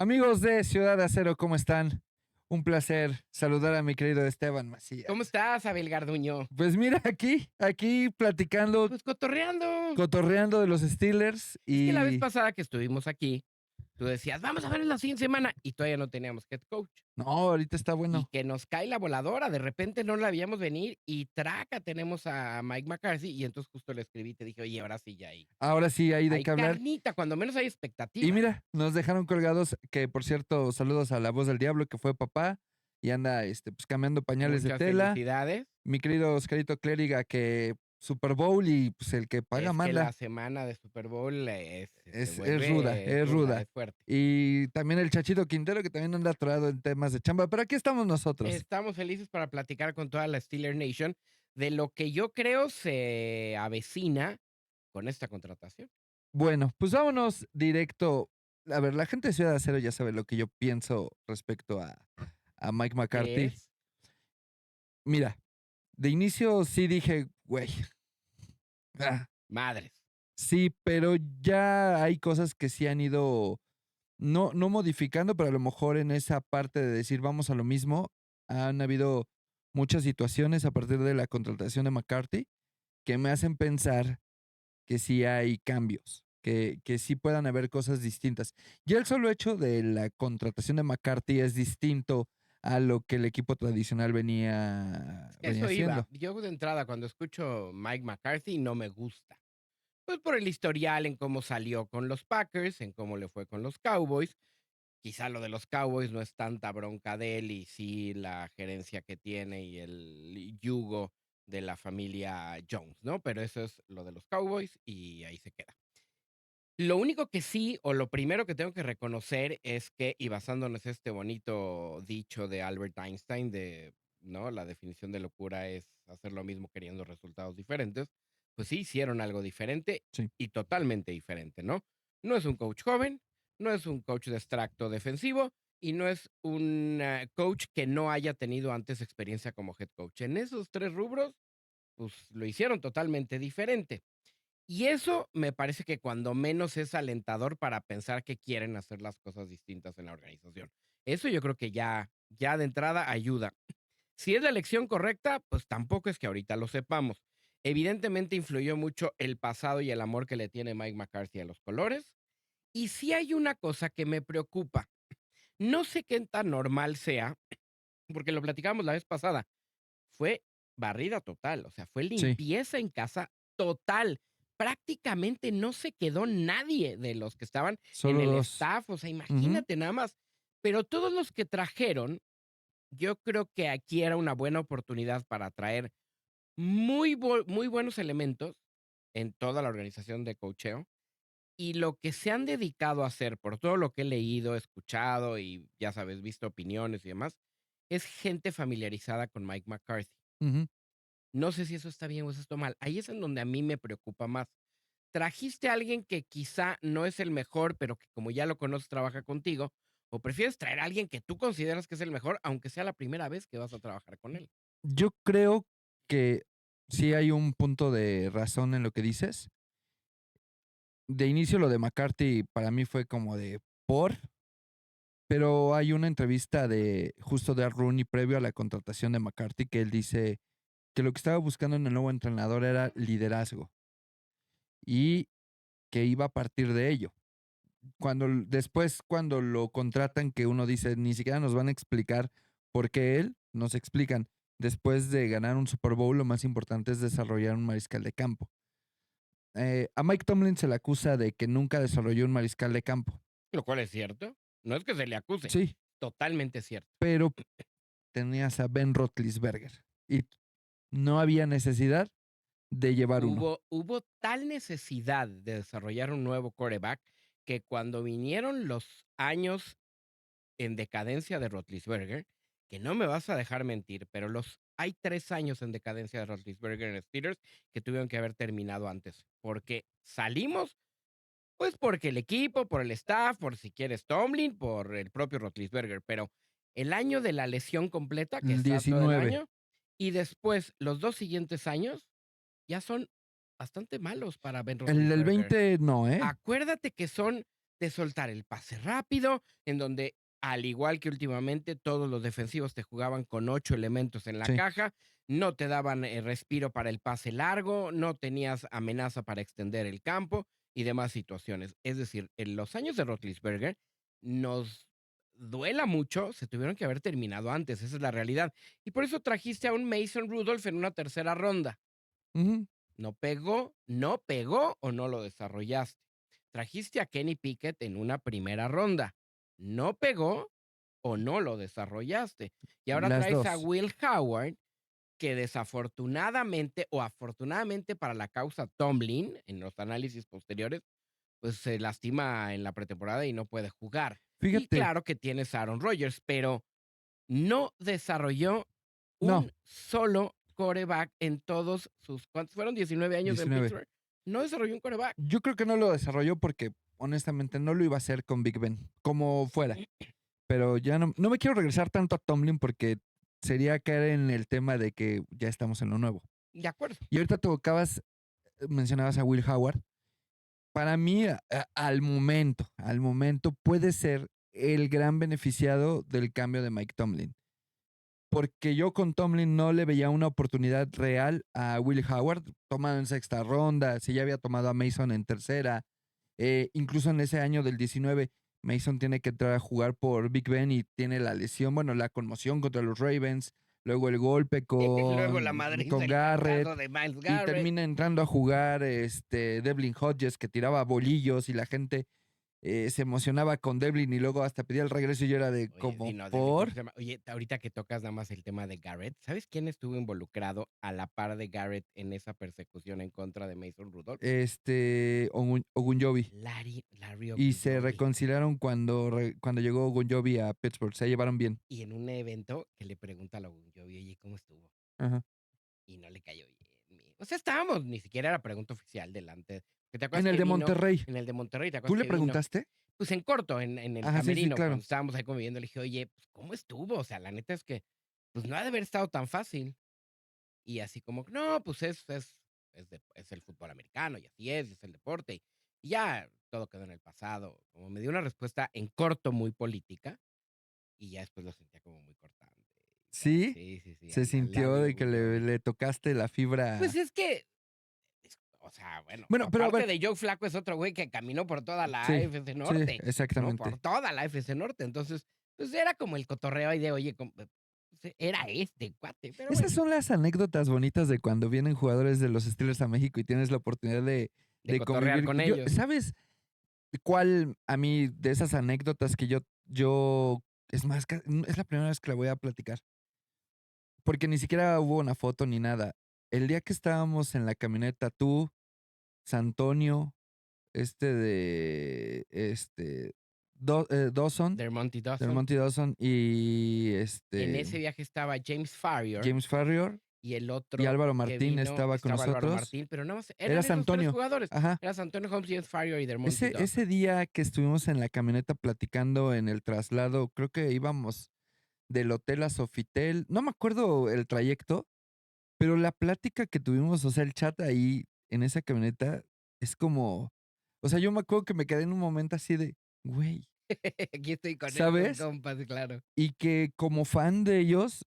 Amigos de Ciudad de Acero, ¿cómo están? Un placer saludar a mi querido Esteban ¿Cómo Macías. estás, Abel Garduño? Pues mira, aquí platicando, Pues cotorreando. cotorreando de los Steelers Es que la vez y pasada que estuvimos aquí, tú decías, vamos a ver la siguiente semana, y todavía no teníamos head coach. no, ahorita está Y bueno. que nos cae la voladora, de repente no la veíamos venir y traca, tenemos a Mike McCarthy, y entonces justo le escribí, te dije, oye, ahora sí ya Ahora sí hay de hay qué hablar. carnita, cuando menos hay Y expectativa. mira, nos dejaron colgados, que por cierto, saludos a la voz del diablo, que fue papá, y anda pues cambiando pañales de Muchas tela. felicidades. Mi querido Oscarito Clériga, que Super Bowl y pues el que paga Es que la manda. semana de Super Bowl se Es ruda, vuelve, es es ruda, ruda. es fuerte. Y también el Chachito Quintero, que también anda atorado en temas de chamba, pero aquí estamos nosotros. Estamos felices para platicar con toda la Steeler Nation de lo que yo creo se avecina con esta contratación. Bueno, pues vámonos directo. A ver, la gente de Ciudad de Acero ya sabe lo que yo pienso respecto a Mike ¿Qué McCarthy. es? Mira, de inicio sí dije, güey, ah, Madres. sí, pero ya hay cosas que sí han ido, no modificando, pero a lo mejor en esa parte de decir vamos a lo mismo, han habido muchas situaciones a partir de la contratación de McCarthy que me hacen pensar que sí hay cambios, que sí puedan haber cosas distintas. Ya el solo hecho de la contratación de McCarthy es distinto a lo que el equipo tradicional venía, Es que venía eso iba. haciendo. Yo de entrada cuando escucho Mike McCarthy no me gusta. Pues por el historial en cómo salió con los Packers, en cómo le fue con los Cowboys. Quizá lo de los Cowboys no es tanta bronca de él y sí la gerencia que tiene y el yugo de la familia Jones, ¿no? Pero eso es lo de los Cowboys y ahí se queda. Lo único que sí, o lo primero que tengo que reconocer es que, y basándonos en este bonito dicho de Albert Einstein de, ¿no? La definición de locura es hacer lo mismo queriendo resultados diferentes, pues sí hicieron algo diferente Sí. y totalmente diferente, ¿no? No es un coach joven, no es un coach de extracto defensivo y no es un coach que no haya tenido antes experiencia como head coach. En esos tres rubros, pues lo hicieron totalmente diferente. Y eso me parece que cuando menos es alentador para pensar que quieren hacer las cosas distintas en la organización. Eso yo creo que ya de entrada ayuda. Si es la elección correcta, pues tampoco es que ahorita lo sepamos. Evidentemente influyó mucho el pasado y el amor que le tiene Mike McCarthy a los colores. Y sí hay una cosa que me preocupa. No sé qué tan normal sea, porque lo platicamos la vez pasada. Fue barrida total, o sea, fue Sí, limpieza en casa total. Prácticamente no se quedó nadie de los que estaban en solo el dos. staff, o sea, Ujú. imagínate nada más. Pero todos los que trajeron, yo creo que aquí era una buena oportunidad para traer muy buenos elementos en toda la organización de coacheo. Y lo que se han dedicado a hacer, por todo lo que he leído, escuchado y ya sabes, visto opiniones y demás, es gente familiarizada con Mike McCarthy. Ujú. No sé si eso está bien o eso está mal. Ahí es en donde a mí me preocupa más. ¿Trajiste a alguien que quizá no es el mejor, pero que como ya lo conoces trabaja contigo? ¿O prefieres traer a alguien que tú consideras que es el mejor, aunque sea la primera vez que vas a trabajar con él? Yo creo que sí hay un punto de razón en lo que dices. De inicio lo de McCarthy para mí fue como de pero hay una entrevista de justo de Rooney previo a la contratación de McCarthy que él dice que lo que estaba buscando en el nuevo entrenador era liderazgo y que iba a partir de ello. Después, cuando lo contratan, que uno dice, ni siquiera nos van a explicar por qué él, nos explican. Después de ganar un Super Bowl, lo más importante es desarrollar un mariscal de campo. A Mike Tomlin se le acusa de que nunca desarrolló un mariscal de campo. Lo cual es cierto. No es que se le acuse. Sí, Totalmente cierto. pero tenías a Ben Roethlisberger y no había necesidad de llevar uno. Hubo tal necesidad de desarrollar un nuevo quarterback que cuando vinieron los años en decadencia de Roethlisberger, que no me vas a dejar mentir, pero hay 3 años en decadencia de Roethlisberger en Steelers que tuvieron que haber terminado antes, porque salimos, pues, porque el equipo, por el staff, por si quieres Tomlin, por el propio Roethlisberger, pero el año de la lesión completa, que El está todo el 19. año, y después los 2 siguientes años ya son bastante malos para Ben El Roethlisberger. 20 no, ¿eh? Acuérdate que son de soltar el pase rápido, en donde, al igual que últimamente, todos los defensivos te jugaban con 8 elementos en la Sí. caja, no te daban respiro para el pase largo, no tenías amenaza para extender el campo y demás situaciones. Es decir, en los años de Roethlisberger, nos duela mucho, se tuvieron que haber terminado antes, esa es la realidad. Y por eso trajiste a un Mason Rudolph en una tercera ronda. Ujú. No pegó o no lo desarrollaste. Trajiste a Kenny Pickett en una primera ronda. No pegó o no lo desarrollaste. Y ahora Las traes a 2. Will Howard, que desafortunadamente o afortunadamente para la causa Tomlin, en los análisis posteriores, pues se lastima en la pretemporada y no puede jugar. Y Fíjate, claro que tienes a Aaron Rodgers, pero no desarrolló no, un solo quarterback en todos sus, ¿cuántos fueron? 19 años en 19. Pittsburgh. No desarrolló un quarterback. Yo creo que no lo desarrolló porque, honestamente, no lo iba a hacer con Big Ben, como fuera. Pero ya no me quiero regresar tanto a Tomlin porque sería caer en el tema de que ya estamos en lo nuevo. De acuerdo. Y ahorita mencionabas a Will Howard. Para mí, al momento puede ser el gran beneficiado del cambio de Mike Tomlin. Porque yo con Tomlin no le veía una oportunidad real a Will Howard, tomado en sexta ronda, si ya había tomado a Mason en tercera, incluso en ese año del 19, Mason tiene que entrar a jugar por Big Ben y tiene la lesión, bueno, la conmoción contra los Ravens, luego el golpe Luego la con madriza, el Garrett, madrazo de Miles y Garrett. termina entrando a jugar Devlin Hodges, que tiraba bolillos y la gente se emocionaba con Devlin y luego hasta pedía el regreso y yo era de Oye, sí, como no, Devlin por... Hodges oye, ahorita que tocas nada más el tema de Garrett, ¿sabes quién estuvo involucrado a la par de Garrett en esa persecución en contra de Mason Rudolph? Ogunjobi. Larry Y se Ogunjobi. reconciliaron cuando llegó Ogunjobi a Pittsburgh. Se llevaron bien. Y en un evento que le pregunta a Ogunjobi, oye, ¿cómo estuvo? Ajá. Y no le cayó bien. O sea, estábamos, ni siquiera era pregunta oficial delante. ¿Te acuerdas En el que de vino Monterrey. en el de Monterrey? ¿Te ¿Tú acuerdas le que vino? preguntaste? Pues en corto, en el Ajá, sí, sí, camerino, claro. cuando estábamos ahí conviviendo, le dije, oye, pues, ¿cómo estuvo? O sea, la neta es que, pues no ha de haber estado tan fácil. Y así como, no, pues es el fútbol americano, y así es el deporte. Y ya todo quedó en el pasado. Como me dio una respuesta en corto muy política, y ya después lo sentía como muy cortante. Y ya, Sí, sí, sí, sí, se al sintió Larry de que Ogunjobi. le tocaste la Pues fibra. es que o sea, bueno, Bueno, pero a aparte ver, de Joe Flaco es otro güey que caminó por toda la sí, AFC sí, Norte, ¿no? Por exactamente. toda la AFC Norte. Entonces, pues era como el cotorreo ahí de, oye, era este cuate, pero Esas bueno, son las anécdotas bonitas de cuando vienen jugadores de los Steelers a México y tienes la oportunidad de de cotorrear convivir. con ellos. ¿Sabes cuál a mí de esas anécdotas que es más, es la primera vez que la voy a platicar? Porque ni siquiera hubo una foto ni nada. El día que estábamos en la camioneta, tú, Santonio, Dawson, Dermonty del Dawson. Monty Dawson y En ese viaje estaba James Farrior James Farrior y el y otro Álvaro que Martín vino estaba con estaba Álvaro nosotros. Martín, pero nada más Era eran esos tres Santonio. jugadores. Ajá. Era Santonio Holmes, James Farrior y Dermonty Ese Dawson. día que estuvimos en la camioneta platicando en el traslado, creo que íbamos del hotel a Sofitel, no me acuerdo el trayecto, pero la plática que tuvimos, o sea, el chat ahí en esa camioneta es como, o sea, yo me acuerdo que me quedé en un momento así de, güey, Aquí estoy con estos ¿sabes? compas, claro. Y que como fan de ellos,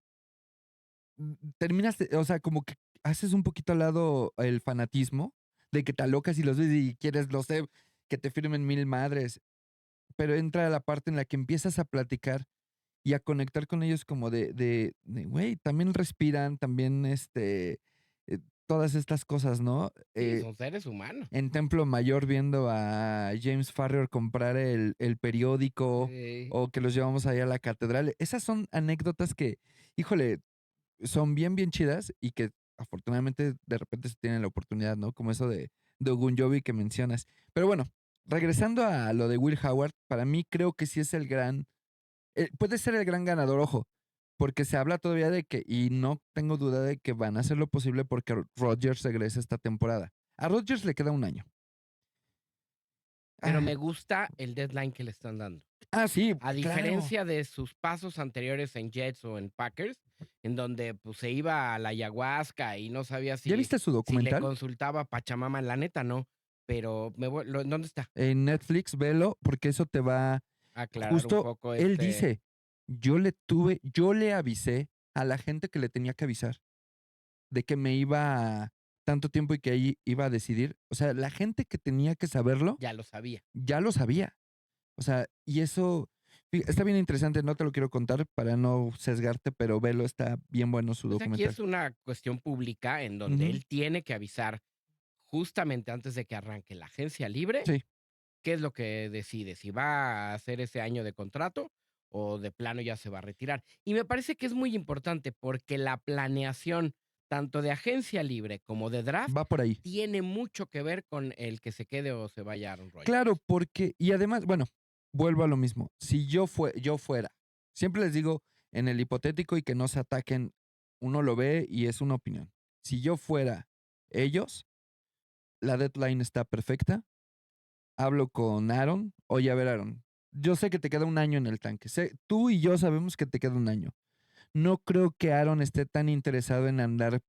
terminas, o sea, como que haces un poquito al lado el fanatismo de que te alocas y los ves y quieres, no sé, que te firmen mil madres, pero entra la parte en la que empiezas a platicar y a conectar con ellos como güey, también respiran, también eh, todas estas cosas, ¿no? Sí, son seres humanos. En Templo Mayor viendo a James Farrior comprar el periódico o que los llevamos allá a la catedral. Esas son anécdotas que, híjole, son bien, bien chidas y que afortunadamente de repente se tienen la oportunidad, ¿no? Como eso de Ogunjobi que mencionas. Pero bueno, regresando a lo de Will Howard, para mí creo que sí es puede ser el gran ganador, ojo, porque se habla todavía de que, y no tengo duda de que van a hacer lo posible porque Rodgers regrese esta temporada. A Rodgers le queda un año. Pero Ah, me gusta el deadline que le están dando. sí, A claro. diferencia de sus pasos anteriores en Jets o en Packers, en donde pues se iba a la ayahuasca y no sabía ¿Ya viste su si le documental? consultaba a Pachamama, la neta no, pero ¿dónde está? En Netflix, velo, porque eso te va A aclarar un justo poco él dice, yo le avisé a la gente que le tenía que avisar de que me iba tanto tiempo y que ahí iba a decidir. O sea, la gente que tenía que saberlo, ya lo sabía. ya lo sabía. O sea, y eso está bien interesante, no te lo quiero contar para no sesgarte, pero velo, está bien bueno su Pues aquí documental. es una cuestión pública en donde Ujú, él tiene que avisar justamente antes de que arranque la agencia libre, sí, qué es lo que decide, si va a hacer ese año de contrato o de plano ya se va a retirar. Y me parece que es muy importante porque la planeación tanto de agencia libre como de draft va por ahí. tiene mucho que ver con el que se quede o se vaya Aaron Claro, Rodgers. porque y además, bueno, vuelvo a lo mismo. Si yo fuera, siempre les digo en el hipotético y que no se ataquen, uno lo ve y es una opinión. Si yo fuera ellos, la deadline está perfecta. Hablo con Aaron. Oye, a ver, Aaron, yo sé que te queda un año en el tanque. Tú y yo sabemos que te queda un año. No creo que Aaron esté tan interesado en andar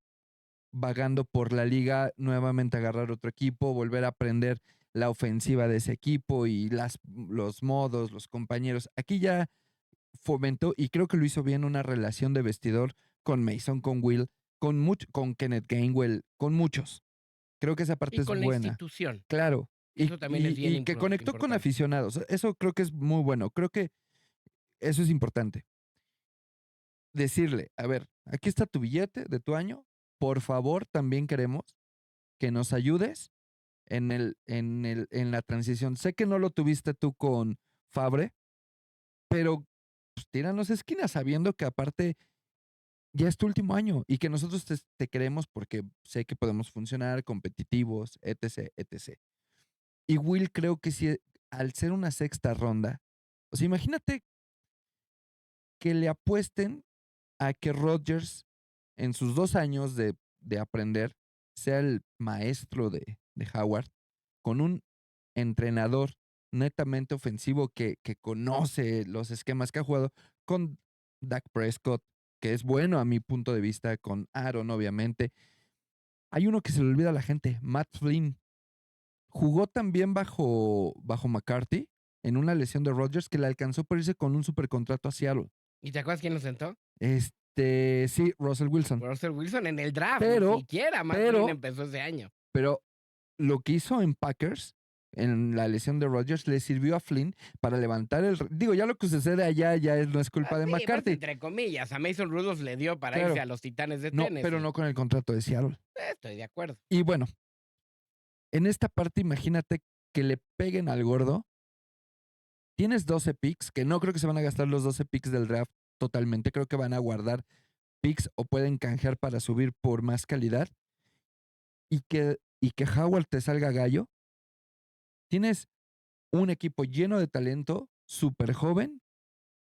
vagando por la liga, nuevamente agarrar otro equipo, volver a aprender la ofensiva de ese equipo y los modos, los compañeros. Aquí ya fomentó, y creo que lo hizo bien, una relación de vestidor con Mason, con Will, con Kenneth Gainwell, con muchos. Creo que esa Y parte es con la buena. institución, Claro. que eso también es bien Y que conectó con importante. aficionados. Eso creo que es muy bueno. Creo que eso es importante. Decirle, a ver, aquí está tu billete de tu año. Por favor, también queremos que nos ayudes en la transición. Sé que no lo tuviste tú con Fabre, pero pues, tíranos esquinas sabiendo que aparte ya es tu último año y que nosotros te queremos porque sé que podemos funcionar, competitivos, etc, etc. Y Will creo que sí, al ser una sexta ronda, o sea, imagínate que le apuesten a que Rodgers en sus 2 años de aprender sea el maestro de Howard con un entrenador netamente ofensivo que conoce los esquemas que ha jugado con Dak Prescott, que es bueno a mi punto de vista, con Aaron, obviamente. Hay uno que se le olvida a la gente, Matt Flynn. Jugó también bajo McCarthy en una lesión de Rodgers que le alcanzó por irse con un supercontrato a Seattle. ¿Y te acuerdas quién lo sentó? Sí, Russell Wilson. Russell Wilson en el draft, ni Pero, siquiera Matt Flynn pero, empezó ese año. pero lo que hizo en Packers, en la lesión de Rodgers, le sirvió a Flynn para levantar digo, ya lo que sucede allá no es culpa de Sí, pues McCarthy. entre comillas, a Mason Rudolph le dio para irse Claro, a los Titanes de no, pero Tennessee. no con el contrato de Seattle. Estoy de acuerdo. Y bueno, en esta parte imagínate que le peguen al gordo. Tienes 12 picks, que no creo que se van a gastar los 12 picks del draft totalmente. Creo que van a guardar picks o pueden canjear para subir por más calidad. Y que Howard te salga gallo. Tienes un equipo lleno de talento, súper joven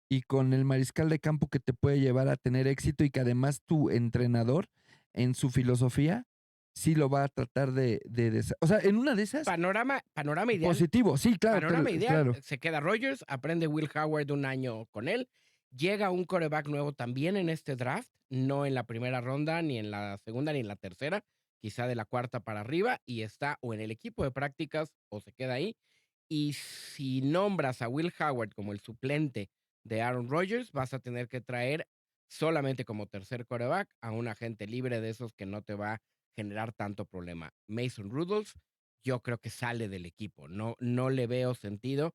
y con el mariscal de campo que te puede llevar a tener éxito y que además tu entrenador en su filosofía sí lo va a tratar o sea, en una de esas, Panorama ideal. positivo, sí, claro, Panorama ideal, claro. se queda Rodgers, aprende Will Howard un año con él, llega un quarterback nuevo también en este draft, no en la primera ronda, ni en la segunda, ni en la tercera, quizá de la cuarta para arriba, y está o en el equipo de prácticas o se queda ahí. Y si nombras a Will Howard como el suplente de Aaron Rodgers, vas a tener que traer solamente como tercer quarterback a un agente libre de esos que no te va a generar tanto problema. Mason Rudolph, yo creo que sale del equipo. No le veo sentido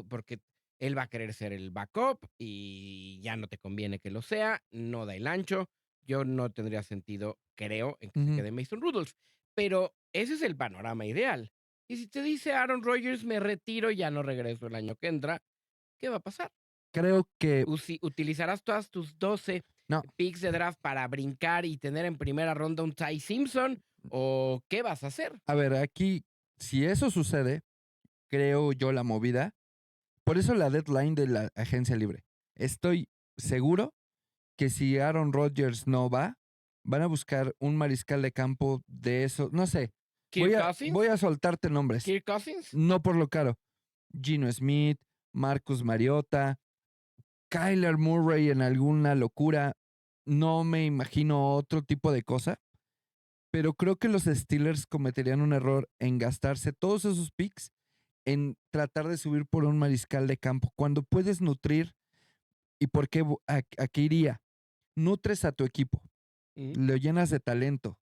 porque él va a querer ser el backup y ya no te conviene que lo sea, no da el ancho. Yo no tendría sentido, creo, en que se Ujú. quede Mason Rudolph. Pero ese es el panorama ideal. Y si te dice Aaron Rodgers, me retiro, ya no regreso el año que entra, ¿qué va a pasar? Creo que ¿Utilizarás todas tus 12 no. picks de draft para brincar y tener en primera ronda un Ty Simpson? ¿O qué vas a hacer? A ver, aquí, si eso sucede, creo yo la movida. Por eso la deadline de la agencia libre. Estoy seguro que si Aaron Rodgers no va, van a buscar un mariscal de campo de eso. No sé. ¿Kirk Voy Cousins? a soltarte nombres. ¿Kirk Cousins? No por lo caro. Gino Smith, Marcus Mariota, Kyler Murray en alguna locura. No me imagino otro tipo de cosa. pero creo que los Steelers cometerían un error en gastarse todos esos picks en tratar de subir por un mariscal de campo, cuando puedes nutrir. ¿Y por qué? ¿A qué iría? Nutres a tu equipo, lo llenas de talento,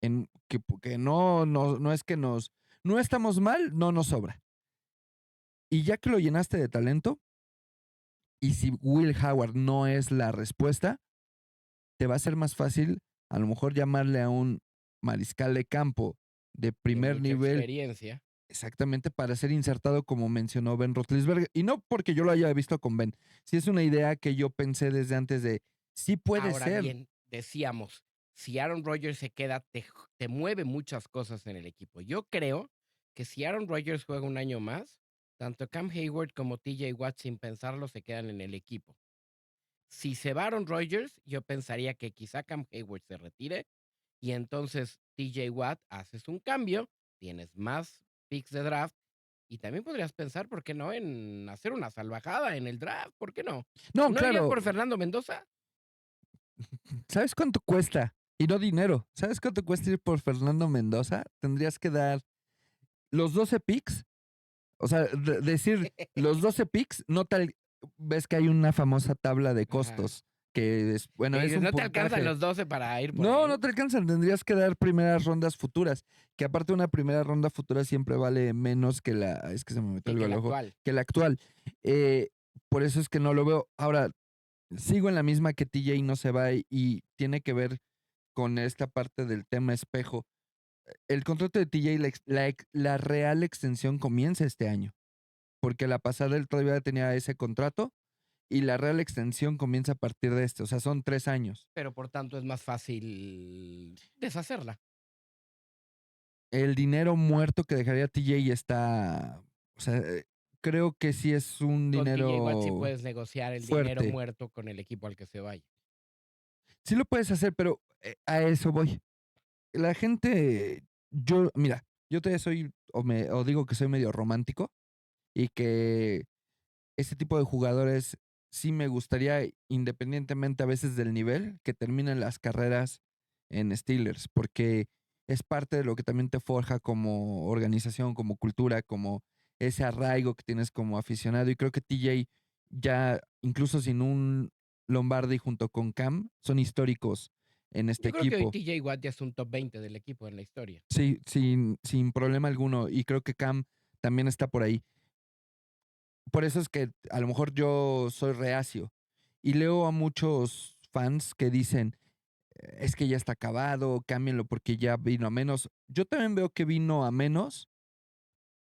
que no es que no estamos mal, no nos sobra. Y ya que lo llenaste de talento, y si Will Howard no es la respuesta, te va a ser más fácil a lo mejor llamarle a un mariscal de campo de De primer mucha nivel, experiencia. exactamente para ser insertado como mencionó Ben Roethlisberger. Y no porque yo lo haya visto con Ben, sí es una idea que yo pensé desde antes de, sí puede Ahora ser. bien, decíamos, si Aaron Rodgers se queda, te mueve muchas cosas en el equipo. Yo creo que si Aaron Rodgers juega un año más, tanto Cam Hayward como TJ Watt, sin pensarlo, se quedan en el equipo. Si se va Aaron Rodgers, yo pensaría que quizá Cam Hayward se retire y entonces TJ Watt haces un cambio, tienes más picks de draft y también podrías pensar, ¿por qué no?, en hacer una salvajada en el draft, ¿por qué no? No, ¿No irías claro, por Fernando Mendoza? ¿sabes cuánto cuesta? Y no dinero. ¿Sabes cuánto cuesta ir por Fernando Mendoza? Tendrías que dar los 12 picks. O sea, decir los 12 picks, no tal. Ves que hay una famosa tabla de Ajá. costos que es, bueno, Que es dices, un no te alcanzan puntaje. los 12 para ir por No, no él. te alcanzan. Tendrías que dar primeras rondas futuras. Que aparte una primera ronda futura siempre vale menos que la. Es que se me metió Sí, algo que el al ojo. actual. Que la actual. Eh, por eso es que no lo veo. Ahora, sigo en la misma que TJ no se va y tiene que ver con esta parte del tema espejo. El contrato de TJ, la real extensión comienza este año, porque la pasada él todavía tenía ese contrato y la real extensión comienza a partir de este, o sea, son 3 años. Pero por tanto es más fácil deshacerla. El dinero muerto que dejaría TJ está, o sea, creo que sí es un Con TJ Watt sí dinero puedes negociar el dinero fuerte. muerto con el equipo al que se vaya. Sí lo puedes hacer, pero a eso voy. La gente, mira, yo todavía soy, o digo que soy medio romántico y que ese tipo de jugadores sí me gustaría, independientemente a veces del nivel, que terminen las carreras en Steelers, porque es parte de lo que también te forja como organización, como cultura, como ese arraigo que tienes como aficionado. Y creo que TJ ya, incluso sin un Lombardi junto con Cam, son históricos en este Yo creo que hoy equipo. TJ Watt ya es un top 20 del equipo en la historia. Sí, sin problema alguno. Y creo que Cam también está por ahí. Por eso es que a lo mejor yo soy reacio. Y leo a muchos fans que dicen, es que ya está acabado, cámbienlo porque ya vino a menos. Yo también veo que vino a menos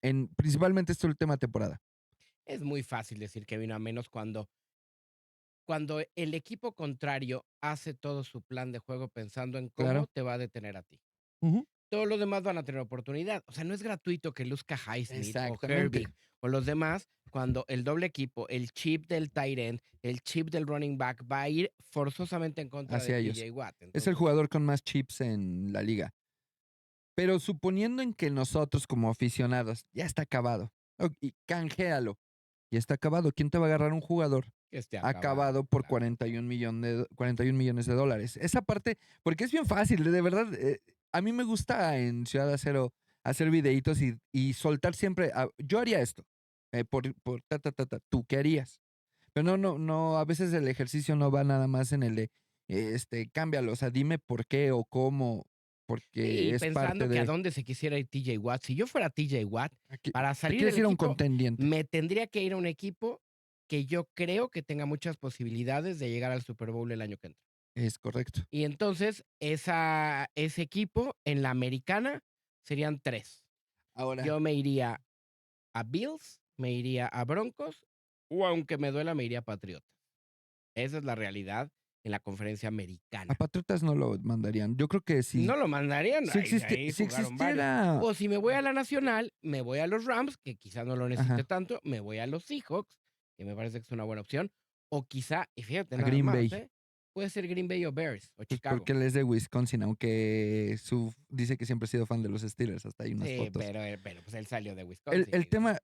en principalmente esta última temporada. Es muy fácil decir que vino a menos cuando el equipo contrario hace todo su plan de juego pensando en cómo Claro. te va a detener a ti. Ujú. Todos los demás van a tener oportunidad. O sea, no es gratuito que luzca Highsmith o Exactamente. Herbig o los demás cuando el doble equipo, el chip del tight end, el chip del running back va a ir forzosamente en contra de Hacia ellos. TJ Watt. Es el Entonces, jugador con más chips en la liga. Pero suponiendo en que nosotros como aficionados ya está acabado, y canjéalo, ya está acabado, ¿quién te va a agarrar un jugador que esté acabado acabado, por claro. 41 millones de dólares? Esa parte, porque es bien fácil, de verdad, a mí me gusta en Ciudad de Acero hacer videitos y soltar siempre, yo haría esto, por ¿tú qué harías? Pero no, a veces el ejercicio no va nada más en el de, cámbialo, o sea, dime por qué o cómo, porque Sí, es parte pensando que a de, dónde se quisiera ir TJ Watt. Si yo fuera TJ Watt, aquí, para te salir quieres del ir a un equipo, contendiente, me tendría que ir a un equipo que yo creo que tenga muchas posibilidades de llegar al Super Bowl el año que entra. es correcto. Y entonces, ese equipo en la americana serían 3. Ahora, Yo me iría a Bills, me iría a Broncos, o aunque me duela, me iría a Patriotas. Esa es la realidad en la conferencia a americana. Patriotas no lo mandarían. Yo creo que No lo mandarían, ahí si jugaron varios. existiera, O si me voy a la nacional, me voy a los Rams, que quizá no lo necesite ajá, tanto, me voy a los Seahawks, que me parece que es una buena opción, o quizá, y fíjate a nada Green más, Bay, puede ser Green Bay o Bears o pues Chicago. porque él es de Wisconsin, aunque dice que siempre ha sido fan de los Steelers, hasta hay unas Sí, fotos. pero pues él salió de El, Wisconsin, el digo. tema,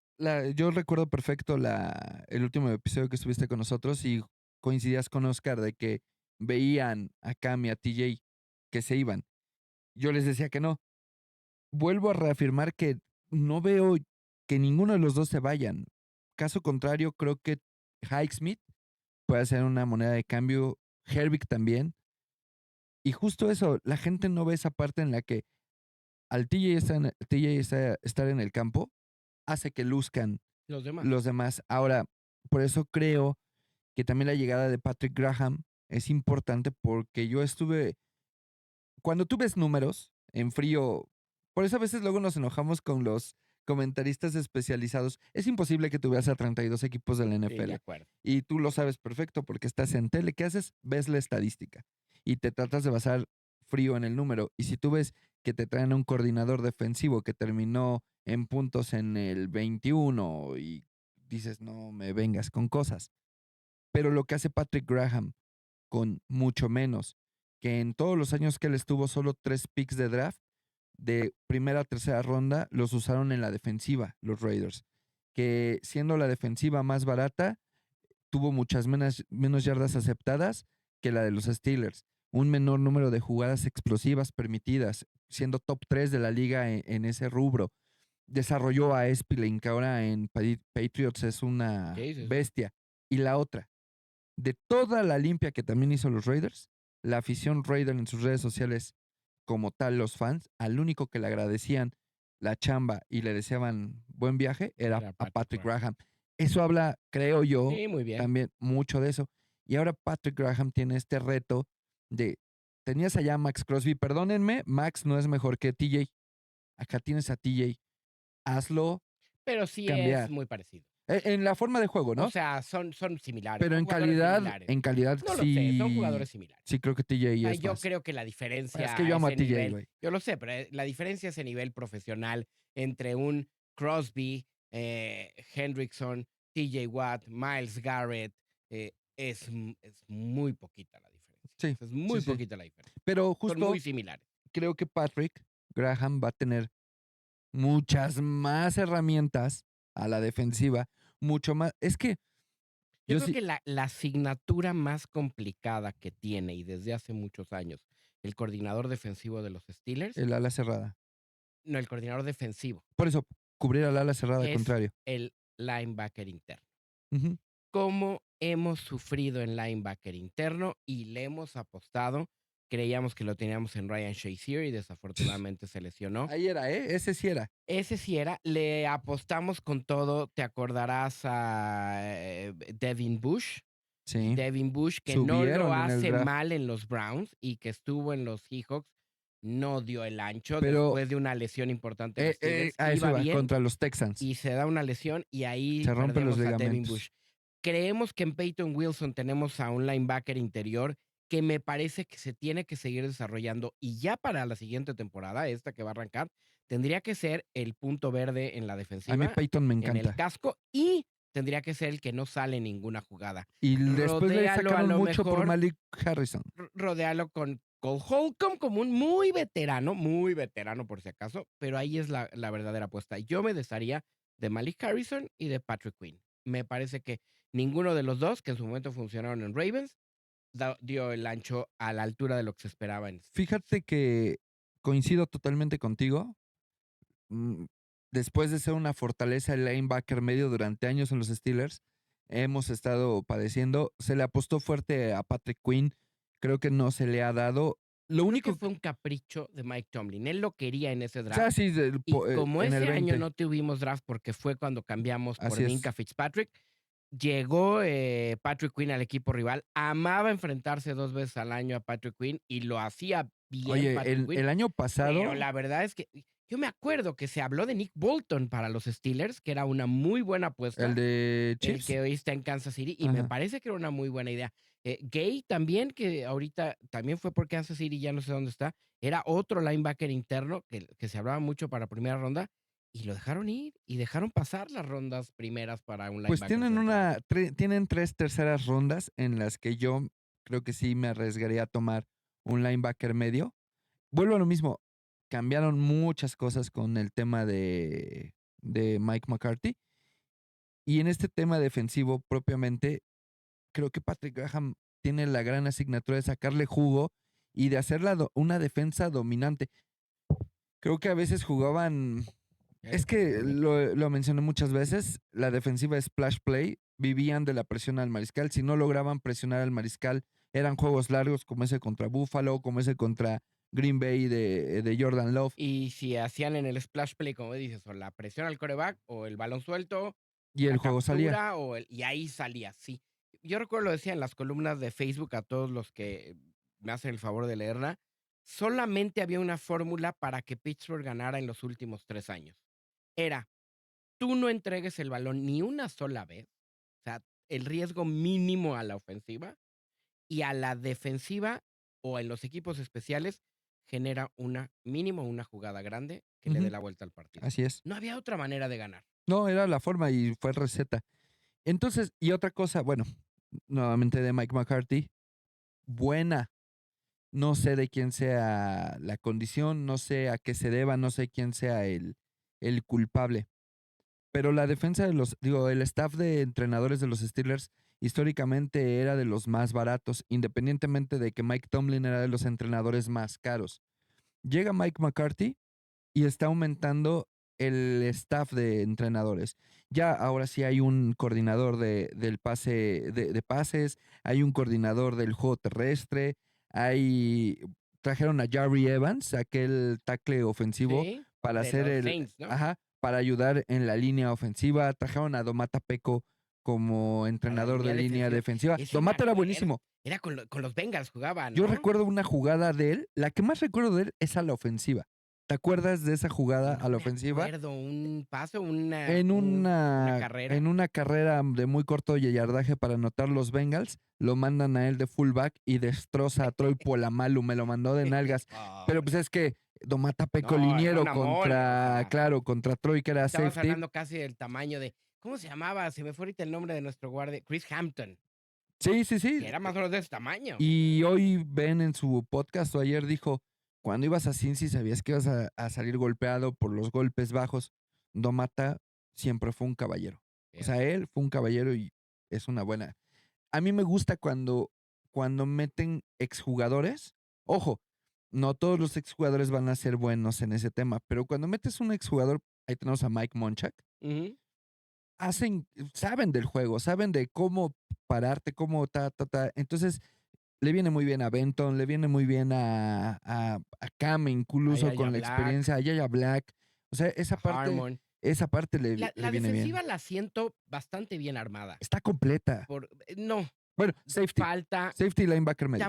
yo recuerdo perfecto el último episodio que estuviste con nosotros y coincidías con Oscar de que veían a Cam y a TJ que se iban. yo les decía que no. Vuelvo a reafirmar que no veo que ninguno de los dos se vayan. Caso contrario, creo que Highsmith puede ser una moneda de cambio, Herbig también. Y justo eso, la gente no ve esa parte en la que al estar en el campo hace que luzcan Los demás. los demás. Ahora, por eso creo que también la llegada de Patrick Graham es importante porque cuando tú ves números en frío, por eso a veces luego nos enojamos con los comentaristas especializados. Es imposible que tú veas a 32 equipos de la Sí, de NFL acuerdo. y tú lo sabes perfecto porque estás en tele. ¿Qué haces? Ves la estadística y te tratas de basar frío en el número. Y si tú ves que te traen a un coordinador defensivo que terminó en puntos en el 21 y dices, no me vengas con cosas. Pero lo que hace Patrick Graham con mucho menos, que en todos los años que él estuvo, solo 3 picks de draft, de primera a tercera ronda, los usaron en la defensiva, los Raiders, que siendo la defensiva más barata, tuvo muchas menos yardas aceptadas que la de los Steelers, un menor número de jugadas explosivas permitidas, siendo top 3 de la liga en ese rubro. Desarrolló a Spillane, que ahora en Patriots es una Sí, sí, sí. bestia. Y la otra, de toda la limpia que también hizo los Raiders, la afición Raider en sus redes sociales, como tal los fans, al único que le agradecían la chamba y le deseaban buen viaje era Era a Patrick Patrick Graham. Graham. Eso habla, creo yo, Sí, muy bien. también mucho de eso. Y ahora Patrick Graham tiene este reto de, tenías allá a Max Crosby, perdónenme, Max no es mejor que TJ. Acá tienes a TJ, hazlo Pero sí es cambiar. muy parecido. En la forma de juego, O ¿no? sea, son similares, Pero son jugadores similares. en calidad No lo sé, son jugadores sí, similares. sí creo que TJ Sea, es yo más. creo que la Es diferencia que yo a amo a ese TJ, nivel, güey. yo lo sé, pero la diferencia a ese nivel profesional entre un Crosby, Hendrickson, TJ Watt, Miles Garrett, es muy poquita la diferencia. Sí, Es sí, muy sí. poquita la diferencia. Pero Son muy justo similares. creo que Patrick Graham va a tener muchas más herramientas a la defensiva, mucho más. Es que Yo yo creo sí, que la asignatura más complicada que tiene y desde hace muchos años el coordinador defensivo de los Steelers, el ala cerrada. no, el coordinador defensivo, Por eso, cubrir al ala cerrada es contrario. el linebacker interno. Ujú. Cómo hemos sufrido en linebacker interno y le hemos apostado. Creíamos que lo teníamos en Ryan Shazier y desafortunadamente se lesionó. Ahí era, ¿eh? Ese sí era. Ese sí era, le apostamos con todo. Te acordarás a Devin Bush. Sí. Devin Bush, que no lo Subieron en el hace draft. mal en los Browns y que estuvo en los Seahawks, no dio el ancho Pero después de una lesión importante en Steelers. a eso Iba iba, bien contra los Texans. y se da una lesión y ahí Se rompen los perdemos a Devin Bush. ligamentos. Creemos que en Peyton Wilson tenemos a un linebacker interior que me parece que se tiene que seguir desarrollando y ya para la siguiente temporada, esta que va a arrancar, tendría que ser el punto verde en la A mí defensiva, Peyton me en el encanta. casco y tendría que ser el que no sale en ninguna jugada. Y después le Rodéalo a sacaron lo mucho por mejor, Malik Harrison. rodéalo con Cole Holcomb como un muy veterano por si acaso, pero ahí es la verdadera apuesta. Yo me desharía de Malik Harrison y de Patrick Quinn. Me parece que ninguno de los dos, que en su momento funcionaron en Ravens, dio el ancho a la altura de lo que se esperaba en Steelers. Fíjate que coincido totalmente contigo. Mm, Después de ser una fortaleza el linebacker medio durante años en los Steelers, hemos estado padeciendo. Se le apostó fuerte a Patrick Quinn. Creo que no se le ha dado. Lo Yo creo que único fue un capricho de Mike Tomlin. Él lo quería en ese o sea, draft. sí, Y como en el ese año 20. no tuvimos draft porque fue cuando cambiamos por Así Minka es. Fitzpatrick, llegó Patrick Quinn al equipo rival. Amaba enfrentarse 2 veces al año a Patrick Quinn y lo hacía bien Oye, Patrick Quinn. el año Pero pasado, la verdad es que yo me acuerdo que se habló de Nick Bolton para los Steelers, que era una muy buena el apuesta, de el Chiefs. que hoy está en Kansas City, y me Ajá. parece que era una muy buena idea. Gay también, que ahorita también fue por Kansas City, ya no sé dónde está, era otro linebacker interno que se hablaba mucho para primera ronda, y lo dejaron ir, y dejaron pasar las rondas primeras para un Pues linebacker central. tienen 3 terceras rondas en las que yo creo que sí me arriesgaría a tomar un linebacker medio. Vuelvo a lo mismo, cambiaron muchas cosas con el tema de Mike McCarthy. Y en este tema defensivo propiamente, creo que Patrick Graham tiene la gran asignatura de sacarle jugo y de hacer una defensa dominante. Creo que a veces jugaban. Es que lo mencioné muchas veces. La defensiva splash play. Vivían de la presión al mariscal. Si no lograban presionar al mariscal, eran juegos largos como ese contra Buffalo, como ese contra Green Bay de Jordan Love. Y si hacían en el splash play, como dices, o la presión al quarterback, o el balón suelto, Y el la juego salía. captura, y ahí salía, sí. Yo recuerdo, lo decía en las columnas de Facebook a todos los que me hacen el favor de leerla, solamente había una fórmula para que Pittsburgh ganara en los últimos 3 años. Era, tú no entregues el balón ni una sola vez, o sea, el riesgo mínimo a la ofensiva, y a la defensiva o en los equipos especiales genera mínimo una jugada grande que le dé Ujú, la vuelta al partido. así es. No había otra manera de ganar. No, era la forma y fue receta. Entonces, y otra cosa, bueno, nuevamente de Mike McCarthy, buena. No sé de quién sea la condición, no sé a qué se deba, no sé quién sea el culpable. Pero la defensa el staff de entrenadores de los Steelers históricamente era de los más baratos, independientemente de que Mike Tomlin era de los entrenadores más caros. Llega Mike McCarthy y está aumentando el staff de entrenadores. Ya ahora sí hay un coordinador del pase, de pases, hay un coordinador del juego terrestre, trajeron a Jarry Evans, aquel tackle ofensivo, Sí, para de hacer los Saints, ¿no? para ayudar en la línea ofensiva. Trajeron a Domata Peco como A la entrenador de línea línea defensiva. defensiva. Ese me Domata era acuerdo. buenísimo. Era con los Bengals jugaba, Yo ¿no? recuerdo una jugada de él, la que más recuerdo de él es a la ofensiva. ¿Te acuerdas de esa jugada a No la me ofensiva? acuerdo, un pase, En una una, carrera. en una carrera de muy corto yardaje para anotar los Bengals, lo mandan a él de fullback y destroza a Troy Polamalu, me lo mandó de nalgas. Pero pues Pobre. es que Domata Peco No, era un amor, o sea, contra Troy que era estamos safety. hablando casi del tamaño de, ¿cómo se llamaba? Se me fue ahorita el nombre de nuestro guardia, Chris Hampton, Sí, sí, y sí. era más o menos de ese tamaño. Y hoy Ben en su podcast o ayer dijo, cuando ibas a Cincy sabías que ibas a salir golpeado por los golpes bajos. Domata siempre fue un caballero. O sea, Fíjate. él fue un caballero y es una buena. A mí me gusta cuando meten exjugadores. Ojo, no todos los exjugadores van a ser buenos en ese tema, pero cuando metes un exjugador, ahí tenemos a Mike Monchak, Ujú. saben del juego, saben de cómo pararte, cómo ta. Entonces, le viene muy bien a Benton, le viene muy bien a Cam, A incluso Yaya con la Black, experiencia, a Yaya Black. O sea, a Harmon. esa parte le La viene bien. defensiva la siento bastante bien armada. Está completa. No, Bueno, safety. falta. Safety linebacker medio.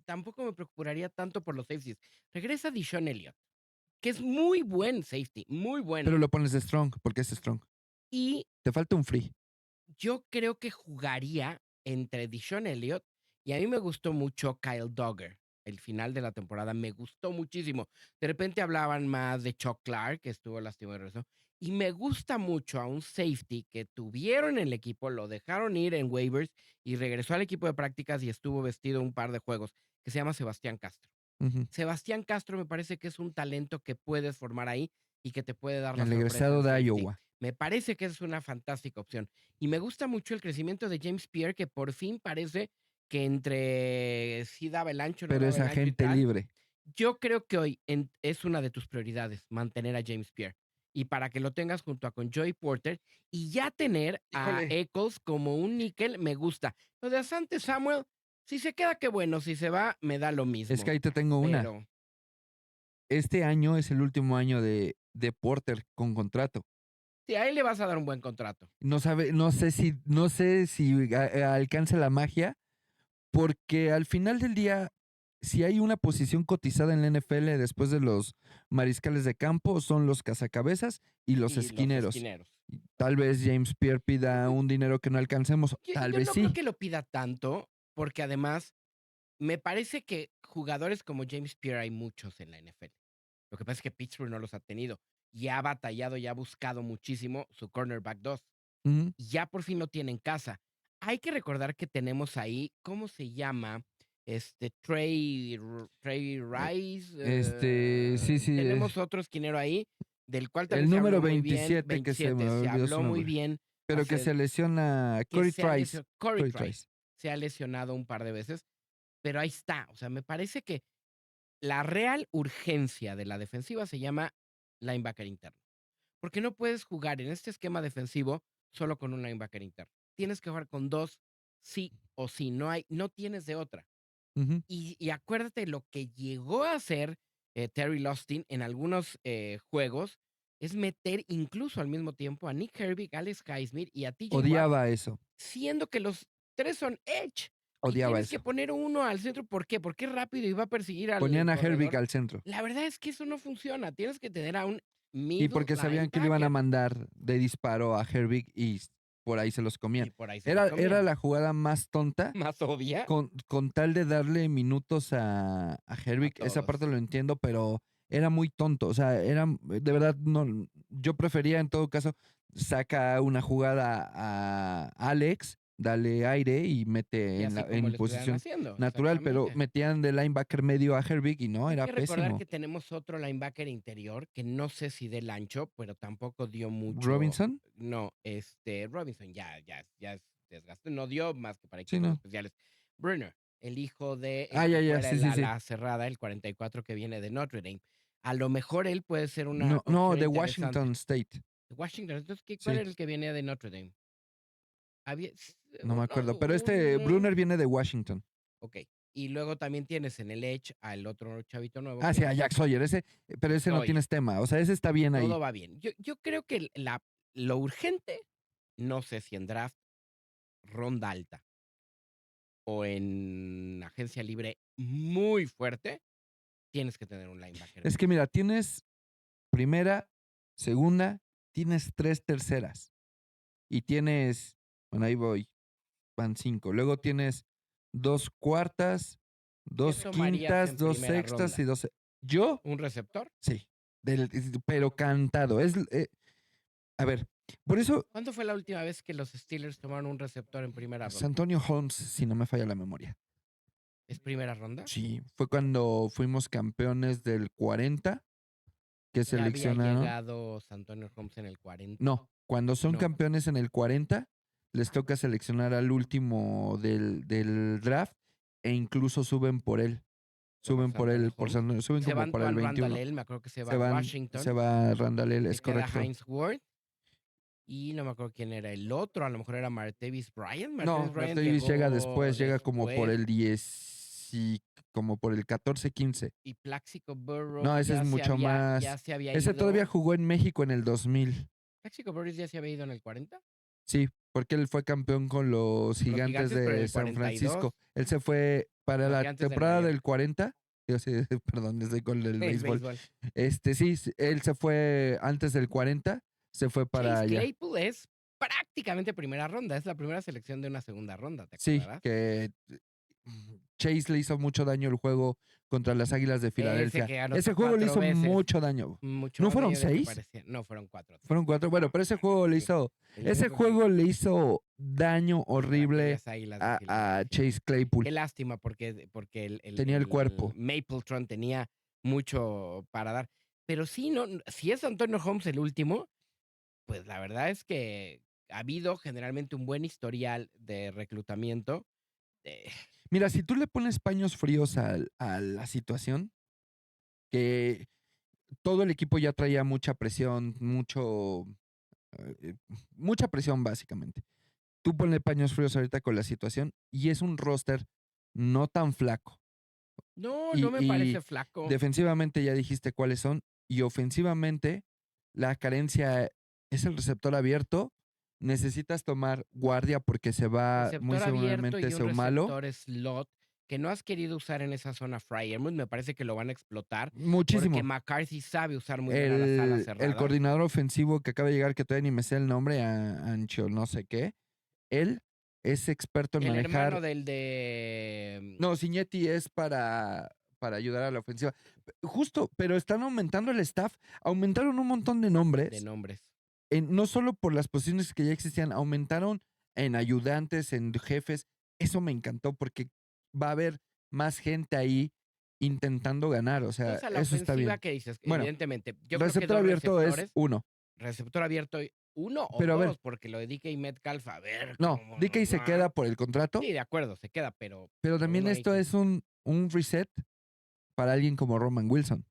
Tampoco me preocuparía tanto por los safeties. Regresa Deshaun Elliott, que es muy buen safety, muy Pero bueno. lo pones de strong, porque es strong. Y Te falta un free. yo creo que jugaría entre Deshaun Elliott y a mí me gustó mucho Kyle Duggar. El final de la temporada me gustó muchísimo. De repente hablaban más de Chuck Clark, que estuvo lastimado y regresó. Y me gusta mucho a un safety que tuvieron en el equipo, lo dejaron ir en waivers y regresó al equipo de prácticas y estuvo vestido un par de juegos, que se llama Sebastián Castro. Ujú. Sebastián Castro me parece que es un talento que puedes formar ahí y que te puede dar la El sorpresa egresado en de safety. Iowa. Me parece que es una fantástica opción. Y me gusta mucho el crecimiento de James Pierre, que por fin parece que entre sí daba el ancho, no Pero daba es el ancho y agente tal. libre. Yo creo que hoy es una de tus prioridades mantener a James Pierre. Y para que lo tengas junto a con Joey Porter y ya tener a Híjole. Eccles como un níquel, me gusta. Lo de Asante Samuel, si se queda, qué bueno. Si se va, me da lo Es que mismo. ahí te tengo una. Pero Este año es el último año de Porter con contrato. sí, a él le vas a dar un buen contrato. No sé si alcance la magia, porque al final del día, si hay una posición cotizada en la NFL después de los mariscales de campo, son los cazacabezas y los Y los esquineros. esquineros. Tal vez James Pierre pida un dinero que no alcancemos, tal Yo vez no creo sí. que lo pida tanto, porque además me parece que jugadores como James Pierre hay muchos en la NFL. Lo que pasa es que Pittsburgh no los ha tenido y ha batallado y ha buscado muchísimo su cornerback 2 Ujú. y ya por fin lo tiene en casa. Hay que recordar que tenemos ahí, ¿cómo se llama? Trey Eh, Rice. sí, sí, Tenemos otro esquinero ahí, del cual también el se número habló muy bien. 27 que se me 27, se olvidó su habló muy nombre, bien pero que hace se lesiona que Corey se ha Trice. lesionado. Corey Corey Trice Trice. se ha lesionado un par de veces, pero ahí está. O sea, me parece que, la real urgencia de la defensiva se llama linebacker interno. Porque no puedes jugar en este esquema defensivo solo con un linebacker interno. Tienes que jugar con 2 sí o sí, no tienes de otra. Ujú. Y acuérdate lo que llegó a hacer, Terry Lostin en algunos, juegos, es meter incluso al mismo tiempo a Nick Herbig, Alex Highsmith y a TJ Watt, Odiaba eso, siendo que los 3 son edge, y odiaba tienes que eso. poner uno al centro, ¿por qué? Porque es rápido y va a perseguir Ponían al a Herbig corredor. al centro. La verdad es que eso no funciona, tienes que tener a un Y middle porque sabían que le iban a linebacker, mandar de disparo a Herbig y por ahí se los y comían. por ahí se los Era comían. la jugada más tonta Más obvia con tal de darle minutos a a Herbig. Esa parte todos. lo entiendo, pero era muy tonto. O sea, era de verdad, no. Yo prefería en todo caso, saca una jugada a Alex, dale aire y mete Y así como en lo estuvieran posición haciendo, natural, pero exactamente. metían de linebacker medio a Herbig y no, Hay era que recordar pésimo. que tenemos otro linebacker interior que no sé si del ancho, pero tampoco dio mucho. Robinson, No, Robinson ya es desgaste, no dio más que para sí, equipos no. especiales. Brunner, el hijo de el Ah, que ya, ya, fuera sí, el sí, sí. ala cerrada, el 44 que viene de Notre Dame. A lo mejor él puede ser una No, no, opción de interesante. Washington State. Washington, entonces, ¿cuál Sí, era el que venía de Notre Dame? Había no me acuerdo. Pero uno. Brunner viene de Washington. Ok. Y luego también tienes en el Edge al otro chavito nuevo Ah, que sí, es a Jack Sawyer. Pero ese no Sawyer. tienes tema. O sea, ese está bien ahí. Todo va bien. Yo creo que lo urgente, no sé si en draft, ronda alta o en agencia libre muy fuerte, tienes que tener un linebacker Es que defensivo. mira, tienes primera, segunda, tienes 3 terceras. Y tienes, bueno, ahí voy, van 5. Luego tienes 2 cuartas, ¿Qué 2 tomarías quintas, en 2 primera sextas y ronda? 2. Yo, ¿Un receptor? sí. Pero cantado. A ver, por eso ¿Cuándo fue la última vez que los Steelers tomaron un receptor en primera ronda? Santonio Holmes, si no me falla la memoria. ¿Es primera ronda? Sí, fue cuando fuimos campeones del 40 que ¿Ya había seleccionaron. llegado Santonio Holmes en el 40? No, cuando son No. campeones en el 40, les toca seleccionar al último del draft e incluso suben por él. Por Suben por Santonio él, Holmes. suben Se como van para el Tuan 21. Randall, me acuerdo que se va Se a van, se Washington, va Randall, se es queda correcto. Hines Ward, y no me acuerdo quién era el otro, a lo mejor era Martavis Bryant. No, Martavis Bryant Martavis llega llegó después, llega como por después, el 10 y como por el 14-15. y Plaxico No, Burrows ese es mucho ya más. se había Ese todavía ido. jugó en México en el 2000. Plaxico Burrows ya se había ido en el 40, Sí, porque él fue campeón con los con los Gigantes Gigantes, pero en de el San 42, Francisco. Él se fue para los la Gigantes de Nueva temporada York, del 40. Yo sí, perdón, estoy con el el béisbol. béisbol. Sí, él se fue antes del 40, se fue para Chase allá. Claypool es prácticamente primera ronda, es la primera selección de una segunda ronda, ¿te Sí, acordarás? que Chase le hizo mucho daño el juego contra las Águilas de Ese Filadelfia. que Ese anotó juego le 4 hizo veces, mucho daño. mucho ¿No más fueron daño del que 6? parecía. No, fueron 4. Fueron 4. Bueno, pero ese juego le hizo, El ese único que juego le hizo daño contra horrible aquellas Águilas de a Filadelfia. Chase Claypool. Qué lástima, porque Tenía el cuerpo. Mapletron tenía mucho para dar. Pero sí, no, si es Antonio Holmes el último, pues la verdad es que ha habido generalmente un buen historial de reclutamiento. eh, Mira, si tú le pones paños fríos a la situación, que todo el equipo ya traía mucha presión, mucha presión básicamente. Tú ponle paños fríos ahorita con la situación y es un roster no tan flaco. no, no me Y parece flaco. defensivamente ya dijiste cuáles son y ofensivamente la carencia es el receptor abierto. Necesitas tomar guardia porque se va muy Receptor abierto seguramente y un malo. receptor slot que no has querido usar en esa zona Freiermuth. Me parece que lo van a explotar porque Muchísimo. McCarthy sabe usar muy bien a las alas El cerradas. coordinador ofensivo que acaba de llegar, que todavía ni me sé el nombre, Ancho, no sé qué. Él es experto en El hermano manejar. del de... No, Signetti es para ayudar a la ofensiva. Justo, pero están aumentando el staff. Aumentaron un montón de de nombres. nombres. No solo por las posiciones que ya existían, aumentaron en ayudantes, en jefes. Eso me encantó porque va a haber más gente ahí intentando ganar. O sea, Entonces, a la eso está ofensiva, bien. ¿qué dices? Bueno, Evidentemente, yo creo que receptor 2 abierto es receptores. 1. Receptor abierto, 1 o Pero a ver, 2, porque lo de DK Metcalf, a ver no, cómo DK nos se va. queda por el contrato, Sí, de acuerdo, se queda, pero pero también uno ahí esto que... es un reset para alguien como Roman Wilson.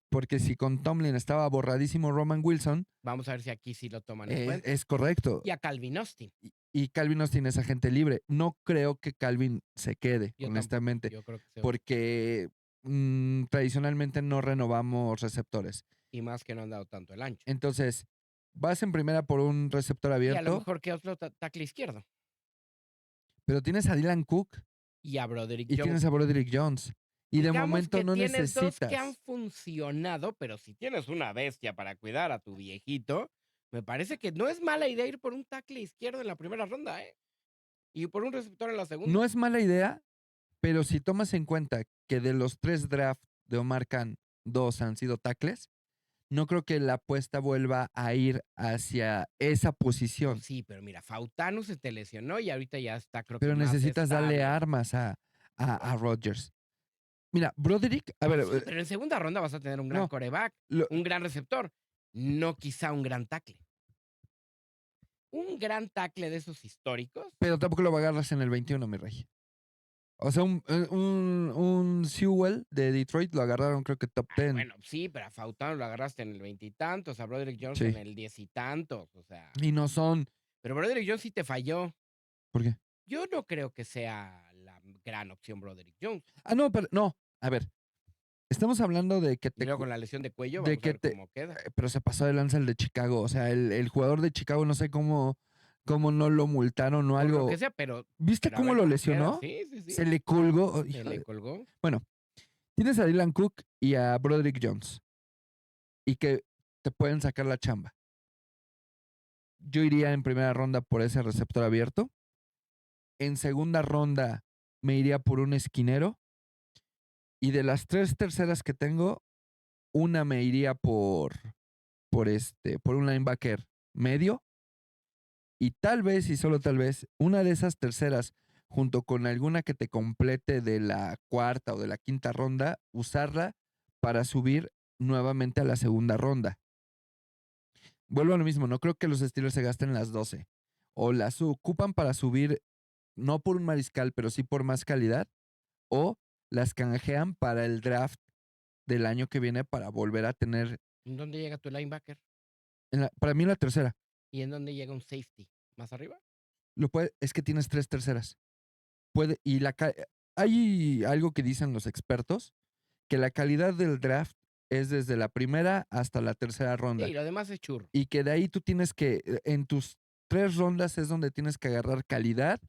Porque si con Tomlin estaba borradísimo Roman Wilson, Vamos a ver si aquí sí lo toman en cuenta. es correcto. Y a Calvin Austin. Y Calvin Austin es agente libre. No creo que Calvin se quede, Yo honestamente, tampoco. Yo creo que se va. porque tradicionalmente no renovamos receptores. Y más que no han dado tanto el ancho. Entonces, vas en primera por un receptor Y a lo abierto, mejor que otro tackle izquierdo. pero tienes a Dylan Cook Y a Broderick y Jones. tienes a Broderick Jones. Y de Digamos momento que no tienes dos que han necesitas. funcionado, pero si tienes una bestia para cuidar a tu viejito, me parece que no es mala idea ir por un tackle izquierdo en la primera ronda, ¿eh? Y por un receptor en la segunda. No es mala idea, pero si tomas en cuenta que de los 3 drafts de Omar Khan, 2 han sido tackles, no creo que la apuesta vuelva a ir hacia esa posición. Pues sí, pero mira, Fautanu se te lesionó y ahorita ya está, creo Pero que más necesitas darle estable. armas a Rodgers. Mira, Broderick, a ver, Sí, pero en segunda ronda vas a tener un gran no, coreback, lo- un gran receptor, no quizá un gran tackle. Un gran tackle de esos históricos. pero tampoco lo agarras en el 21, mi rey. O sea, un Sewell de Detroit lo agarraron, creo que top 10. Bueno, sí, pero a Fautano lo agarraste en el 20 y tantos, a Broderick Jones Sí. en el 10 y tantos, o sea. Y no son. Pero Broderick Jones sí te falló. ¿Por qué? Yo no creo que sea la gran opción Broderick Jones. No, pero no. A ver, estamos hablando de que Y luego con la lesión de cuello, de vamos a que ver cómo queda. pero se pasó de lanza el de Chicago. O sea, el jugador de Chicago, no sé cómo no lo multaron o Por algo. lo que sea, pero. ¿Viste pero a cómo ver lo cómo lesionó? queda. Sí, sí, sí. Se le colgó. Se le colgó. Bueno, tienes a Dylan Cook y a Broderick Jones. Y que te pueden sacar la chamba. Yo iría en primera ronda por ese receptor abierto. En segunda ronda me iría por un esquinero. Y de las 3 terceras que tengo, una me iría por un linebacker medio. Y tal vez, y solo tal vez, una de esas terceras, junto con alguna que te complete de la cuarta o de la quinta ronda, usarla para subir nuevamente a la segunda ronda. Vuelvo a lo mismo, no creo que los Steelers se gasten las 12. O las ocupan para subir, no por un mariscal, pero sí por más calidad, o las canjean para el draft del año que viene para volver a tener, ¿En dónde llega tu linebacker? para mí la tercera. ¿Y en dónde llega un safety? ¿Más arriba? Es que tienes 3 terceras. Hay algo que dicen los expertos, que la calidad del draft es desde la primera hasta la tercera ronda. Sí, lo demás es churro. Y que de ahí tú tienes que, en tus 3 rondas es donde tienes que agarrar calidad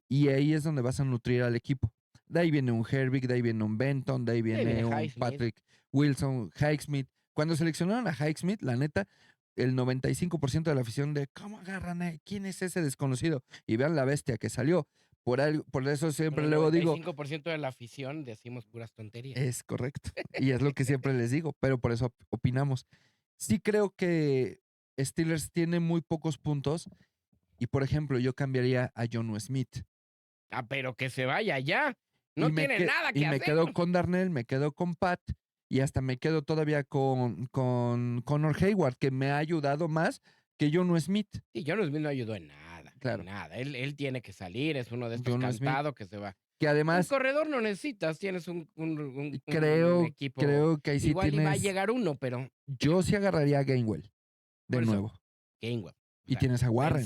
y ahí es donde vas a nutrir al equipo. De ahí viene un Herbig, de ahí viene un Benton, de ahí viene un Highsmith. Patrick Wilson, Highsmith. Cuando seleccionaron a Highsmith, la neta, el 95% de la afición de ¿cómo agarran a quién es ese desconocido? Y vean la bestia que salió. Por eso siempre El luego digo, 95% de la afición decimos puras tonterías. es correcto. Y es lo que siempre les digo, pero por eso opinamos. Sí creo que Steelers tiene muy pocos puntos y, por ejemplo, yo cambiaría a Jonnu Smith. Ah, pero que se vaya ya. No Y me tiene nada que y me hacer. quedo con Darnell, me quedo con Pat y hasta me quedo todavía con Connor Hayward, que me ha ayudado más que Jonnu Smith. Sí, Jonnu Smith no ayudó en nada. Claro. En nada. Él tiene que salir, es uno de estos Jonnu Smith, cantados que se va. que Un además corredor no necesitas, tienes un equipo. creo que ahí sí Igual iba a tienes. llegar uno, pero Yo sí agarraría a Gainwell de Por eso, nuevo. Gainwell. O Y sea, tienes a Warren.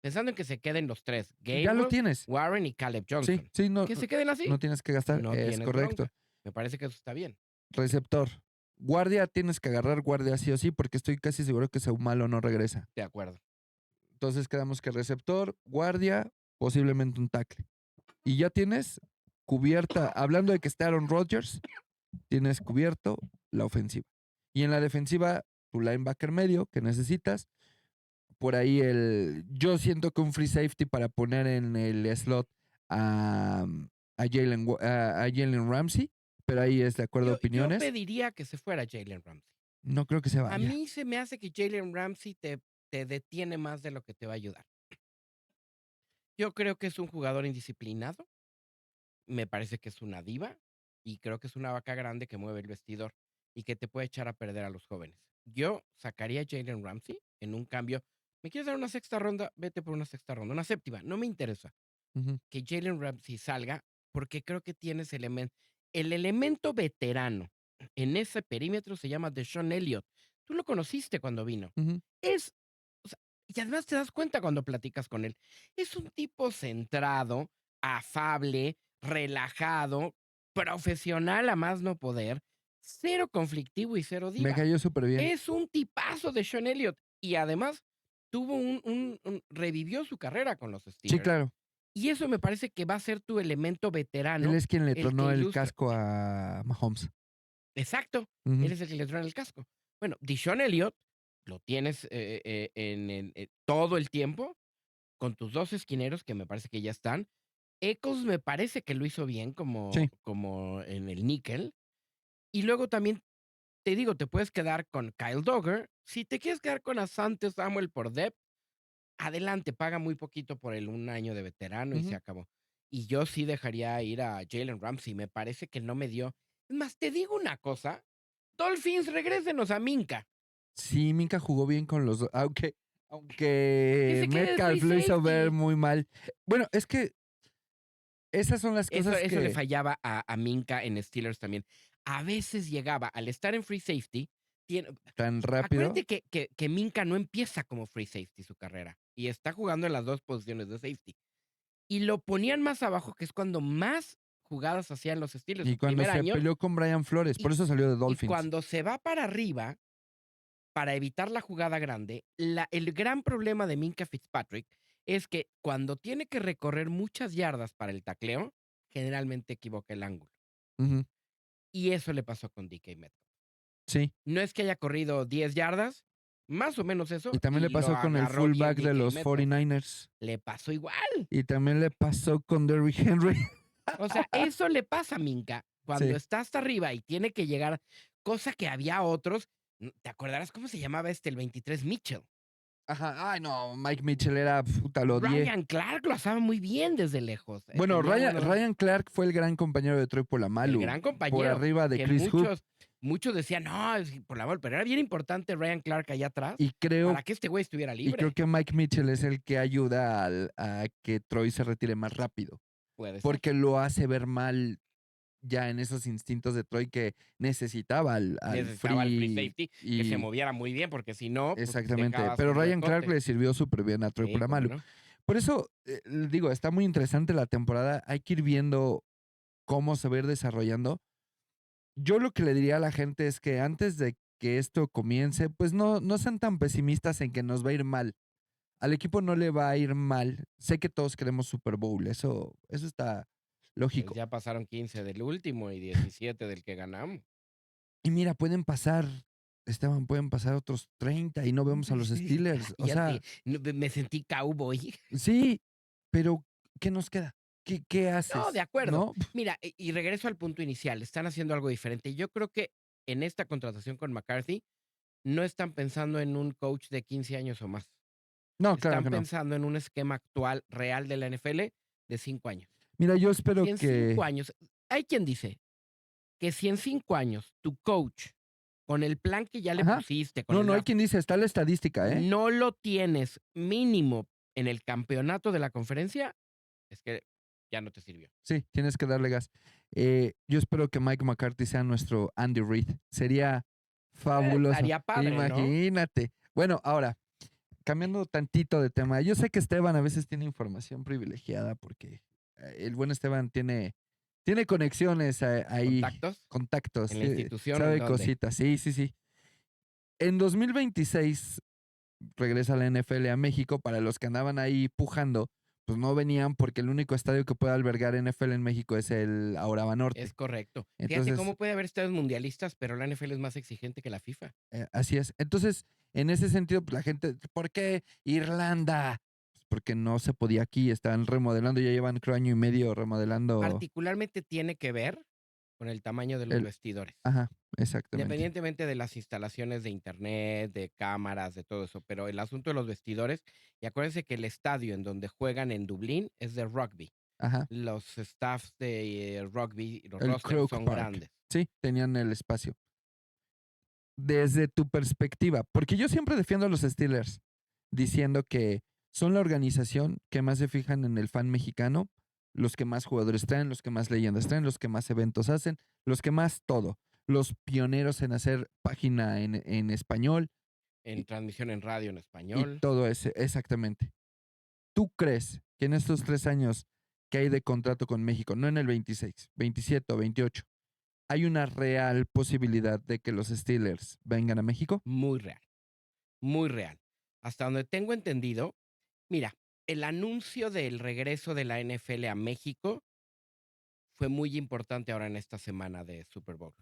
Pensando en que se queden los tres. Ya lo Gainwell, tienes. Warren y Caleb Johnson. Sí, sí, no, Que se queden así. no tienes que gastar. No Es tienes correcto. bronca. Me parece que eso está bien. Receptor. Guardia, tienes que agarrar guardia sí o sí, porque estoy casi seguro que Seumalo no regresa. De acuerdo. Entonces quedamos que receptor, guardia, posiblemente un tackle. Y ya tienes cubierta, hablando de que está Aaron Rodgers, tienes cubierto la ofensiva. Y en la defensiva, tu linebacker medio que necesitas. Por ahí yo siento que un free safety para poner en el slot a Jalen Ramsey, pero ahí es de acuerdo a opiniones. Yo pediría que se fuera Jalen Ramsey. No creo que se vaya. A mí se me hace que Jalen Ramsey te detiene más de lo que te va a ayudar. Yo creo que es un jugador indisciplinado. Me parece que es una diva. Y creo que es una vaca grande que mueve el vestidor y que te puede echar a perder a los jóvenes. Yo sacaría a Jalen Ramsey en un cambio. ¿Me quieres dar una sexta ronda? Vete por una sexta ronda. Una séptima. No me interesa. Ujú. Que Jalen Ramsey salga porque creo que tienes el elemento veterano en ese perímetro se llama DeSean Elliott. Tú lo conociste cuando vino. Ujú. Es, o sea, y además te das cuenta cuando platicas con él. Es un tipo centrado, afable, relajado, profesional a más no poder, cero conflictivo y cero Me diva. cayó súper bien. Es un tipazo de Sean Elliott y además tuvo revivió su carrera con los Sí, Steelers claro. y eso me parece que va a ser tu elemento Él veterano, es quien le el que tronó el ilustra. casco a Mahomes. Exacto, Ujú. él es el que le truena el casco. Bueno, DeSean Elliott lo tienes, todo el tiempo con tus 2 esquineros, que me parece que ya están. Eccles me parece que lo hizo bien Sí. como en el níquel. Y luego también, te digo, te puedes quedar con Kyle Duggar. Si te quieres quedar con Asante Samuel por depth, adelante, paga muy poquito por el 1 año de veterano y se Ujú. acabó. Y yo sí dejaría ir a Jalen Ramsey, me parece que no me dio. Es más, te digo una cosa, Dolphins, regrésenos a Minka. Sí, Minka jugó bien con los 2, aunque Que aunque se quede de free Metcalf lo hizo ver safety. muy mal. Bueno, es que esas son las Eso cosas eso le que fallaba a Minka en Steelers también. A veces llegaba, al estar en free safety, tiene tan rápido. acuérdate que Minka no empieza como free safety su carrera, y está jugando en las 2 posiciones de safety. Y lo ponían más abajo, que es cuando más jugadas hacían los Steelers Y su cuando primer se año, peleó con Brian Flores, por y eso salió de y Dolphins. cuando se va para arriba, para evitar la jugada grande, el gran problema de Minka Fitzpatrick es que cuando tiene que recorrer muchas yardas para el tacleo, generalmente equivoca el ángulo. Ujú. Y eso le pasó con DK Metcalf. Sí. No es que haya corrido 10 yardas, más o menos Y eso, también y le lo pasó con el agarró bien fullback de DK los Metcalf. 49ers. Le pasó igual. Y también le pasó con Derrick Henry. O sea, eso le pasa a Minka cuando Sí. está hasta arriba y tiene que llegar, cosa que había otros. ¿Te acordarás cómo se llamaba el 23 Mitchell? Ajá. Ay, no, Mike Mitchell era, puta, lo odié. Ryan Clark lo hacía muy bien desde lejos. Bueno, Tenía Ryan, buenos, Ryan Clark fue el gran compañero de Troy el Polamalu, gran por compañero, arriba de que Chris Hoop. muchos decían, no, por la bola, pero era bien importante Ryan Clark allá atrás Y creo, para que este güey estuviera y creo libre. que Mike Mitchell es el que ayuda a que Troy se retire más rápido. Puede ser. Porque lo hace ver mal ya en esos instintos de Troy que necesitaba al Necesitaba el free free safety que se y moviera muy bien, porque si no, pues exactamente. dejabas Pero un Ryan Clark huecote. le sirvió súper bien a Troy Sí, cómo Polamalu. no. Por eso, digo, está muy interesante la temporada. Hay que ir viendo cómo se va a ir desarrollando. Yo lo que le diría a la gente es que antes de que esto comience, pues no sean tan pesimistas en que nos va a ir mal. Al equipo no le va a ir mal. Sé que todos queremos Super Bowl, eso está Pues lógico. ya pasaron 15 del último y 17 del que ganamos. Y mira, pueden pasar, Esteban, pueden pasar otros 30 y no vemos a los Sí, Steelers. O cállate, sea, no, me sentí cowboy. sí, pero ¿qué nos queda? ¿Qué No, de haces? acuerdo. ¿No? Mira, y regreso al punto inicial, están haciendo algo diferente. Yo creo que en esta contratación con McCarthy no están pensando en un coach de 15 años o más. No, claro Están que no. pensando en un esquema actual real de la NFL de 5 años. Mira, yo espero Si en que... 5 años, hay quien dice que si en 5 años tu coach, con el plan que ya le Ajá. pusiste, con No, el no hay draft, quien dice, está la estadística, ¿eh? no lo tienes mínimo en el campeonato de la conferencia, es que ya no te sirvió. Sí, tienes que darle gas. Yo espero que Mike McCarthy sea nuestro Andy Reid. Sería fabuloso. Estaría padre, ¿no? Imagínate. Bueno, ahora, cambiando tantito de tema. Yo sé que Esteban a veces tiene información privilegiada porque el buen Esteban tiene conexiones ahí, ¿Contactos? contactos, ¿En la institución o en sabe dónde? cositas. Sí, sí, sí. En 2026 regresa la NFL a México. Para los que andaban ahí pujando, pues no venían porque el único estadio que puede albergar NFL en México es el Ahora Es Banorte. correcto. Fíjate Entonces, cómo puede haber estadios mundialistas, pero la NFL es más exigente que la FIFA. así es. Entonces, en ese sentido, pues la gente, ¿por qué Irlanda? Pues porque no se podía aquí, están remodelando, ya llevan creo año y medio remodelando Particularmente tiene que ver con el tamaño de los el... vestidores. Ajá, exactamente. Independientemente de las instalaciones de internet, de cámaras, de todo eso, pero el asunto de los vestidores, y acuérdense que el estadio en donde juegan en Dublín es de rugby. Ajá, Los staffs de rugby, los el rosters Croke son Park. grandes. Sí, tenían el espacio. Desde tu perspectiva, porque yo siempre defiendo a los Steelers, diciendo que son la organización que más se fijan en el fan mexicano, los que más jugadores traen, los que más leyendas traen, los que más eventos hacen, los que más todo. Los pioneros en hacer página en español En transmisión en radio en y español. todo ese, exactamente. ¿Tú crees que en estos 3 años que hay de contrato con México, no en el 26, 27 o 28, hay una real posibilidad de que los Steelers vengan a México? Muy real, muy real. Hasta donde tengo entendido, mira, el anuncio del regreso de la NFL a México fue muy importante ahora en esta semana de Super Bowl.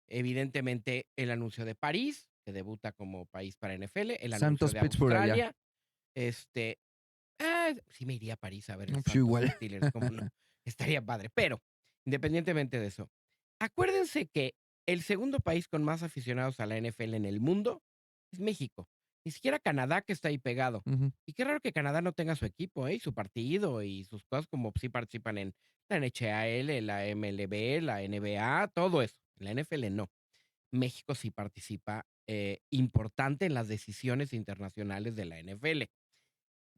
Evidentemente, el anuncio de París, que debuta como país para NFL, el anuncio Santos de Pittsburgh allá. Australia, este, sí me iría a París a ver el No, pues Santos igual. Steelers, cómo no, estaría padre. Pero, independientemente de eso, acuérdense que el segundo país con más aficionados a la NFL en el mundo es México. Ni siquiera Canadá, que está ahí pegado. Ujú, Y qué raro que Canadá no tenga su equipo, ¿eh? Y su partido y sus cosas, como sí participan en la NHL, la MLB, la NBA, todo eso. En la NFL no. México sí participa importante en las decisiones internacionales de la NFL.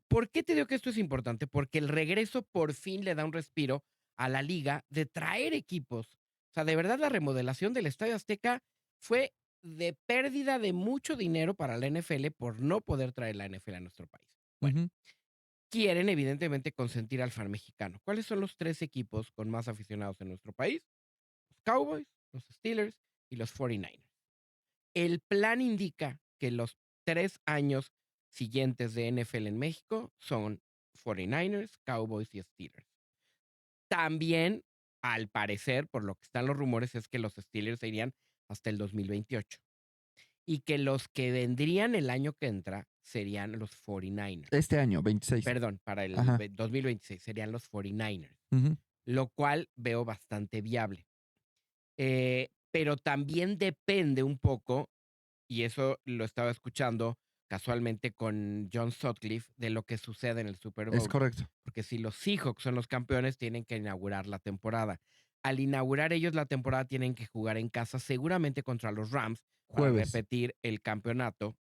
¿Por qué te digo que esto es importante? Porque el regreso por fin le da un respiro a la liga de traer equipos. O sea, de verdad la remodelación del Estadio Azteca fue de pérdida de mucho dinero para la NFL por no poder traer la NFL a nuestro país. Bueno, ujú. quieren evidentemente consentir al fan mexicano. ¿Cuáles son los tres equipos con más aficionados en nuestro país? Los Cowboys, los Steelers y los 49ers. El plan indica que los 3 años siguientes de NFL en México son 49ers, Cowboys y Steelers. También, al parecer, por lo que están los rumores, es que los Steelers se irían hasta el 2028 y que los que vendrían el año que entra serían los 49ers. Este año, 26. Perdón, para el Ajá. 2026 serían los 49ers, Ujú. lo cual veo bastante viable. Pero también depende un poco, y eso lo estaba escuchando casualmente con John Sutcliffe, de lo que sucede en el Super Es Bowl. correcto. Porque si los Seahawks son los campeones, tienen que inaugurar la temporada. Al inaugurar ellos la temporada, tienen que jugar en casa, seguramente contra los Rams, para Jueves. repetir el campeonato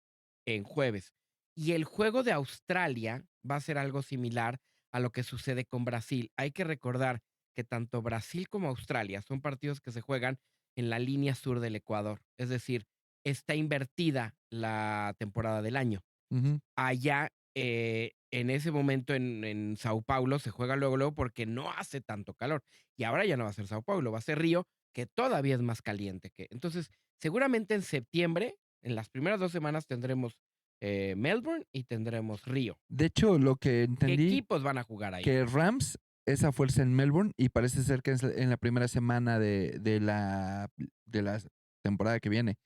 en jueves. Y el juego de Australia va a ser algo similar a lo que sucede con Brasil. Hay que recordar que tanto Brasil como Australia son partidos que se juegan en la línea sur del Ecuador. Es decir, está invertida la temporada del año. Ujú. Allá, en ese momento en Sao Paulo se juega luego, luego porque no hace tanto calor. Y ahora ya no va a ser Sao Paulo, va a ser Río, que todavía es más caliente que. Entonces, seguramente en septiembre, en las primeras 2 semanas, tendremos Melbourne y tendremos Río. De hecho, lo que ¿Qué entendí, equipos van a jugar ahí? que Rams es a fuerza en Melbourne y parece ser que es en la primera semana de la temporada que viene.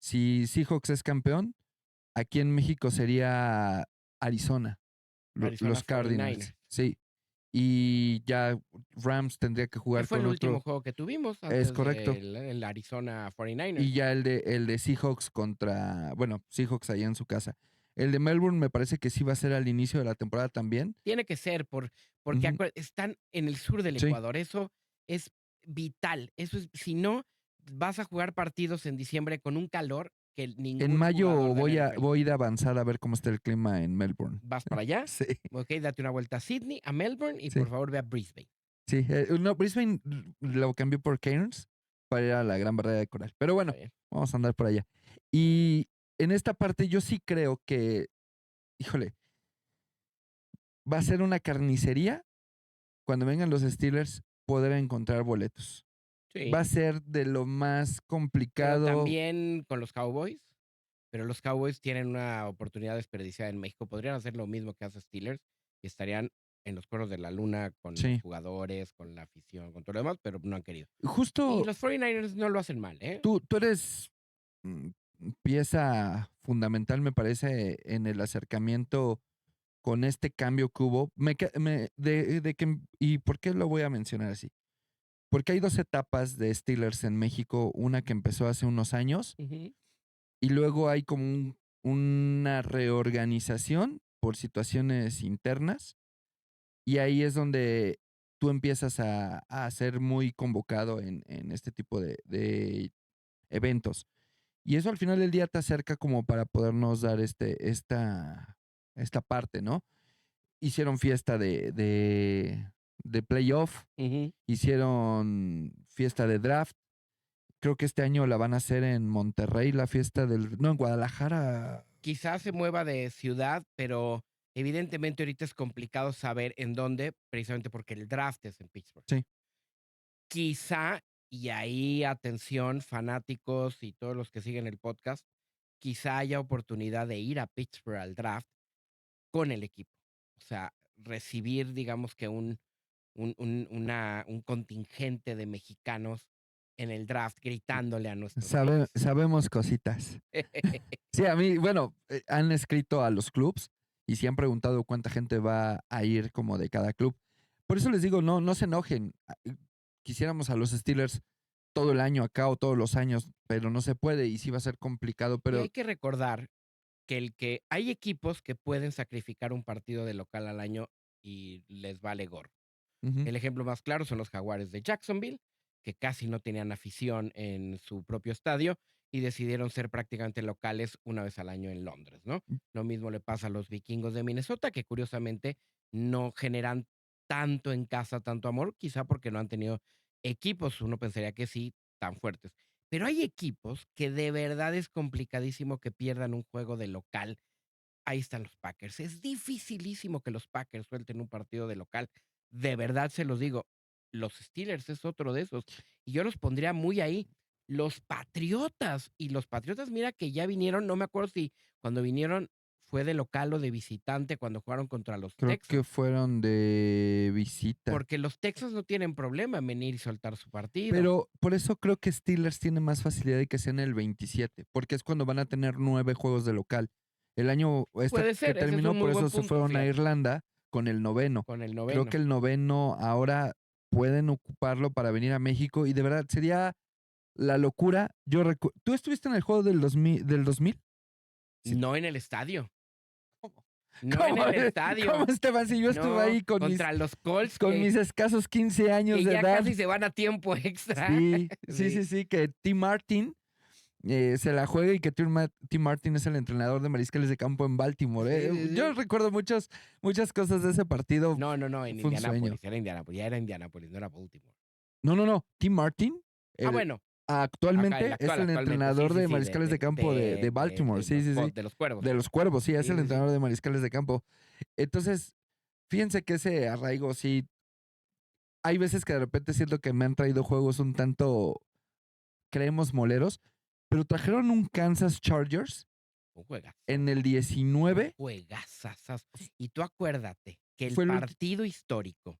Si Seahawks es campeón, aquí en México sería Arizona, Arizona los 49ers. Cardinals, sí. Y ya Rams tendría que Que jugar fue el con último otro, juego que tuvimos es antes correcto. del el Arizona 49ers. Y ya el de Seahawks contra, bueno, Seahawks allá en su casa. El de Melbourne me parece que sí va a ser al inicio de la temporada también. Tiene que ser porque Ujú, están en el sur del sí. Ecuador. Eso es vital. Eso es, si no, vas a jugar partidos en diciembre con un calor que En ningún mayo jugador de la voy a, NFL. voy a ir a avanzar a ver cómo está el clima en Melbourne. ¿Vas para allá? Sí, Ok, date una vuelta a Sydney, a Melbourne y por sí, favor ve a Brisbane. sí. No, Brisbane lo cambió por Cairns para ir a la Gran Barrera de Coral. Pero Está bueno, bien. vamos a andar por allá. Y en esta parte yo sí creo que, híjole, va a ser una carnicería cuando vengan los Steelers poder encontrar boletos. Va Sí, a ser de lo más pero complicado. también con los Cowboys. Pero los Cowboys tienen una oportunidad desperdiciada en México. Podrían hacer lo mismo que hace Steelers y estarían en los cuernos de la luna con los Sí. jugadores, con la afición, con todo lo demás, pero no han querido. Y Justo los 49ers no lo hacen mal, ¿eh? tú eres mm, pieza fundamental, me parece, en el acercamiento con este cambio que hubo. ¿Y por qué lo voy a mencionar así? Porque hay dos etapas de Steelers en México, una que empezó hace unos años Ujú. y luego hay como una reorganización por situaciones internas y ahí es donde tú empiezas a ser muy convocado en este tipo de eventos. Y eso al final del día te acerca como para podernos dar esta parte, ¿no? Hicieron fiesta de playoff, Ujú. hicieron fiesta de draft. Creo que este año la van a hacer en Monterrey, la fiesta del... No, en Guadalajara. Quizás se mueva de ciudad, pero evidentemente ahorita es complicado saber en dónde, precisamente porque el draft es en Pittsburgh. Sí. Quizá, y ahí atención, fanáticos y todos los que siguen el podcast, quizá haya oportunidad de ir a Pittsburgh al draft con el equipo. O sea, recibir, digamos que un contingente de mexicanos en el draft gritándole a nuestros picks. Sabemos cositas. Sí, a mí, bueno, han escrito a los clubs y sí han preguntado cuánta gente va a ir como de cada club. Por eso les digo, no se enojen. Quisiéramos a los Steelers todo el año acá o todos los años, pero no se puede y sí va a ser complicado, Y pero hay que recordar que hay equipos que pueden sacrificar un partido de local al año y les vale gorro. ujú, El ejemplo más claro son los Jaguares de Jacksonville, que casi no tenían afición en su propio estadio y decidieron ser prácticamente locales una vez al año en Londres, ¿no? Lo mismo le pasa a los Vikingos de Minnesota, que curiosamente no generan tanto en casa, tanto amor, quizá porque no han tenido equipos, uno pensaría que sí, tan fuertes. Pero hay equipos que de verdad es complicadísimo que pierdan un juego de local. Ahí están los Packers. Es dificilísimo que los Packers suelten un partido de local. De verdad se los digo. Los Steelers es otro de esos. Y yo los pondría muy ahí. Los Patriotas. Y los Patriotas, mira que ya vinieron, no me acuerdo si cuando vinieron fue de local o de visitante cuando jugaron contra los creo que Texans. fueron de visita. Porque los Texans no tienen problema en venir y soltar su partido. Pero por eso creo que Steelers tiene más facilidad de que sea en el 27, porque es cuando van a tener 9 juegos de local. El año Puede que ser, ese es terminó, un muy por buen eso se punto, fueron a fíjate, Irlanda con el noveno. con el Creo noveno. que el noveno ahora pueden ocuparlo para venir a México y de verdad sería la locura. ¿Tú estuviste en el juego del 2000? Sí. No en el estadio. ¿Cómo? No en el ¿Cómo, estadio. Esteban? Si yo estuve No, ahí contra los Colts con mis escasos 15 años que de ya edad. casi se van a tiempo extra. Sí, Sí. que Tim Martin se la juega y que Tim Martin es el entrenador de mariscales de campo en Baltimore. Sí, sí, Yo sí. recuerdo muchas cosas de ese partido. No, en Fue un sueño. Indianápolis, era Indianápolis, ya era Indianápolis, no era Baltimore. No. Tim Martin, Bueno, acá el actualmente es actual, el actualmente, sí, entrenador sí, de sí, mariscales de campo de Baltimore. Sí. de los Cuervos. De los Cuervos, sí, es Sí, el sí, sí. entrenador de mariscales de campo. Entonces, fíjense que ese arraigo, sí. Hay veces que de repente siento que me han traído juegos un tanto, creemos, moleros, pero trajeron un Kansas Chargers Un juegazo. en el 19. Juegazazas. Y tú acuérdate que el Fue el partido histórico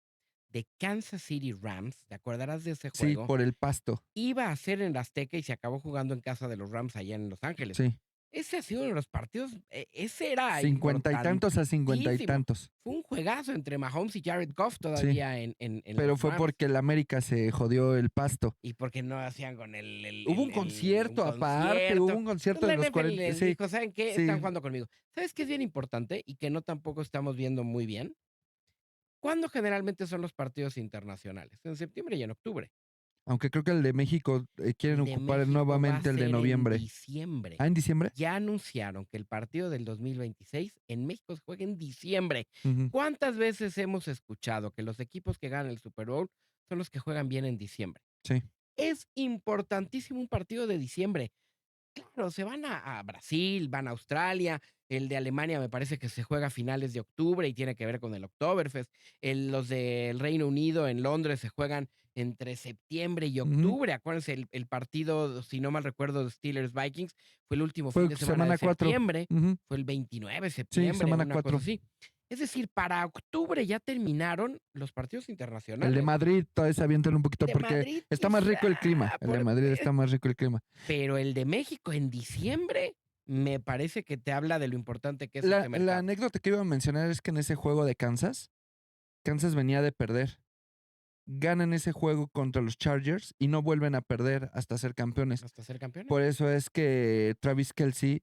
de Kansas City Rams, ¿te acordarás de ese Sí, juego? por el pasto. Iba a ser en la Azteca y se acabó jugando en casa de los Rams allá en Los Ángeles. Sí. Ese ha sido uno de los partidos, ese era 50 y tantos a 50 y importantísimo. tantos. Fue un juegazo entre Mahomes y Jared Goff Sí. todavía en Pero los fue Rams. porque el América se jodió el pasto. Y porque no hacían con Hubo un concierto aparte, hubo un concierto de Entonces, los 40. les Sí, dijo, ¿saben qué? sí. Están jugando conmigo. ¿Sabes qué es bien importante y que no tampoco estamos viendo muy bien? ¿Cuándo generalmente son los partidos internacionales? En septiembre y en octubre. Aunque creo que el de México quieren El de ocupar México va a nuevamente el de ser en noviembre. diciembre. ¿Ah, en diciembre? Ya anunciaron que el partido del 2026 en México se juega en diciembre. Ujú. ¿Cuántas veces hemos escuchado que los equipos que ganan el Super Bowl son los que juegan bien en diciembre? Sí. Es importantísimo un partido de diciembre. Claro, se van a Brasil, van a Australia, el de Alemania me parece que se juega a finales de octubre y tiene que ver con el Oktoberfest. Los del Reino Unido en Londres se juegan entre septiembre y Ujú. octubre. Acuérdense, el partido, si no mal recuerdo, de Steelers-Vikings fue el último fin Fue de semana semana de 4. septiembre. Ujú. Fue el 29 de Sí, septiembre, semana una cosa 4. así. Es decir, para octubre ya terminaron los partidos El de internacionales. Madrid todavía se avientan un poquito De porque Madrid, está más rico el clima. El de Madrid está más rico el clima. Pero el de México en diciembre me parece que te habla de lo importante que es este La mercado. anécdota que iba a mencionar es que en ese juego de Kansas venía de perder. Ganan ese juego contra los Chargers y no vuelven a perder hasta ser campeones. Hasta ser campeones. Por eso es que Travis Kelce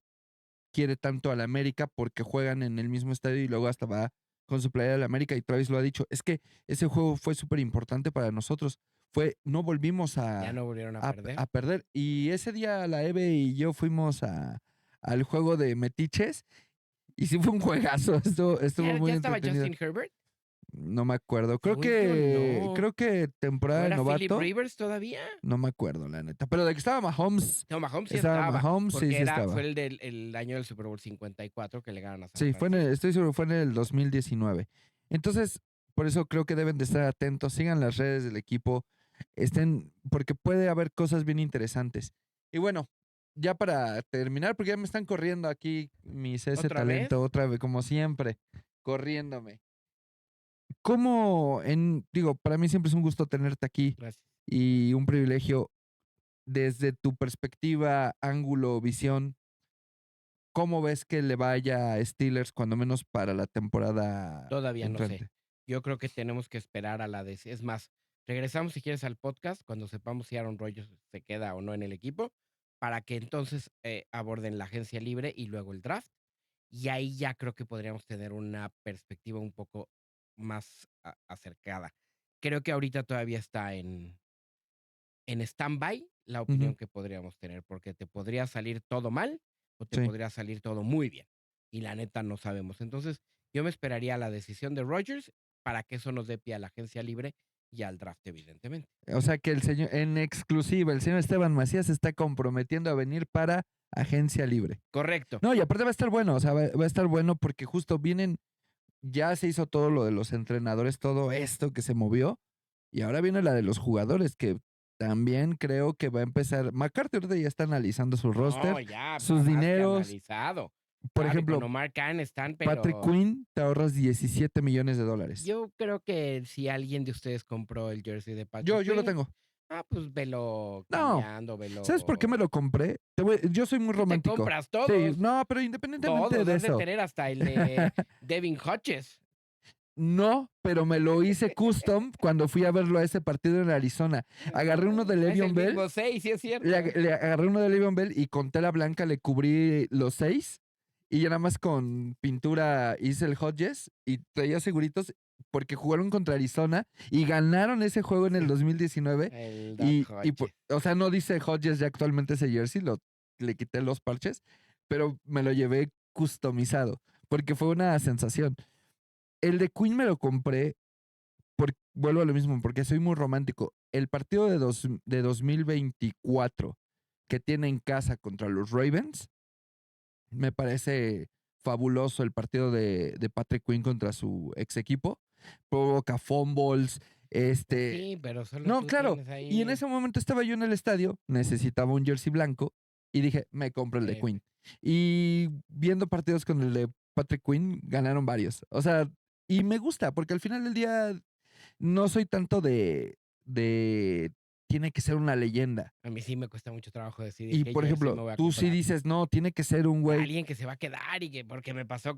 quiere tanto a la América porque juegan en el mismo estadio y luego hasta va con su playera de la América y Travis lo ha dicho. Es que ese juego fue súper importante para nosotros. No volvimos Ya no volvieron a perder. a perder. Y ese día la Eve y yo fuimos al juego de Metiches y sí fue un juegazo. Estuvo muy ¿Ya estaba entretenido. Justin Herbert? No me acuerdo. Creo Según yo, no. creo que ¿No temporada de era Philip novato. Rivers todavía? No me acuerdo, la neta. Pero de que estaba Mahomes, No, Mahomes sí estaba estaba, Mahomes, sí, porque sí fue estaba. el año del Super Bowl 54 que le ganan a San Sí, Francisco. estoy seguro, fue en el 2019. Entonces, por eso creo que deben de estar atentos, sigan las redes del equipo, porque puede haber cosas bien interesantes. Y bueno, ya para terminar, porque ya me están corriendo aquí mis ese ¿Otra vez? talento otra vez, como siempre, corriéndome. Digo, para mí siempre es un gusto tenerte aquí Gracias. y un privilegio desde tu perspectiva, ángulo, visión. ¿Cómo ves que le vaya a Steelers, cuando menos para la temporada Todavía no sé. entrante? Yo creo que tenemos que esperar a es más, regresamos si quieres al podcast cuando sepamos si Aaron Rodgers se queda o no en el equipo, para que entonces aborden la agencia libre y luego el draft. Y ahí ya creo que podríamos tener una perspectiva un poco más acercada. Creo que ahorita todavía está en stand-by la Ujú, opinión que podríamos tener, porque te podría salir todo mal o te sí. podría salir todo muy bien. Y la neta no sabemos. Entonces, yo me esperaría a la decisión de Rodgers para que eso nos dé pie a la agencia libre y al draft, evidentemente. O sea que en exclusiva, el señor Esteban Macías se está comprometiendo a venir para agencia libre. Correcto. No, y aparte va a estar bueno, o sea, va a estar bueno porque justo ya se hizo todo lo de los entrenadores, todo esto que se movió, y ahora viene la de los jugadores, que también creo que va a empezar. McCarthy ahorita ya está analizando su No, roster, ya, sus más que dineros. analizado. Por Claro, y con ejemplo, Omar Khan están, Patrick pero Quinn, te ahorras $17 millones. yo creo que si alguien de ustedes compró el jersey de Patrick Yo lo Quinn, tengo. pues velo No, cambiando, ¿sabes por qué me velo. lo compré? Yo soy muy Tú te romántico. compras Sí, todos, no, pero independientemente todos. de Has de eso. tener hasta el de Devin Hodges. No, pero me lo hice custom cuando fui a verlo a ese partido en Arizona. Agarré uno de Es el Le'Veon Bell, mismo 6, sí es le, cierto. le agarré uno de Le'Veon Bell y con tela blanca le cubrí los 6 y ya nada más con pintura hice el Hodges y traía seguritos porque jugaron contra Arizona y ganaron ese juego en el 2019 El Doc Hodges. o sea, no dice Hodges ya actualmente ese jersey, le quité los parches, pero me lo llevé customizado porque fue una sensación. El de Queen me lo compré vuelvo a lo mismo, porque soy muy romántico. El partido de 2024 que tiene en casa contra los Ravens, me parece fabuloso el partido de Patrick Quinn contra su ex equipo. Provoca fumbles, Sí, pero solo No, tú claro. tienes Y en ahí. ese momento estaba yo en el estadio, necesitaba un jersey blanco y dije, me compro el de F. Quinn. Y viendo partidos con el de Patrick Quinn, ganaron varios. O sea, y me gusta, porque al final del día no soy tanto de tiene que ser una leyenda. A mí sí me cuesta mucho trabajo decidir Y qué por jersey ejemplo, me voy a tú sí comprar. dices, no, tiene que ser un güey. Alguien que se va a quedar y que, porque me pasó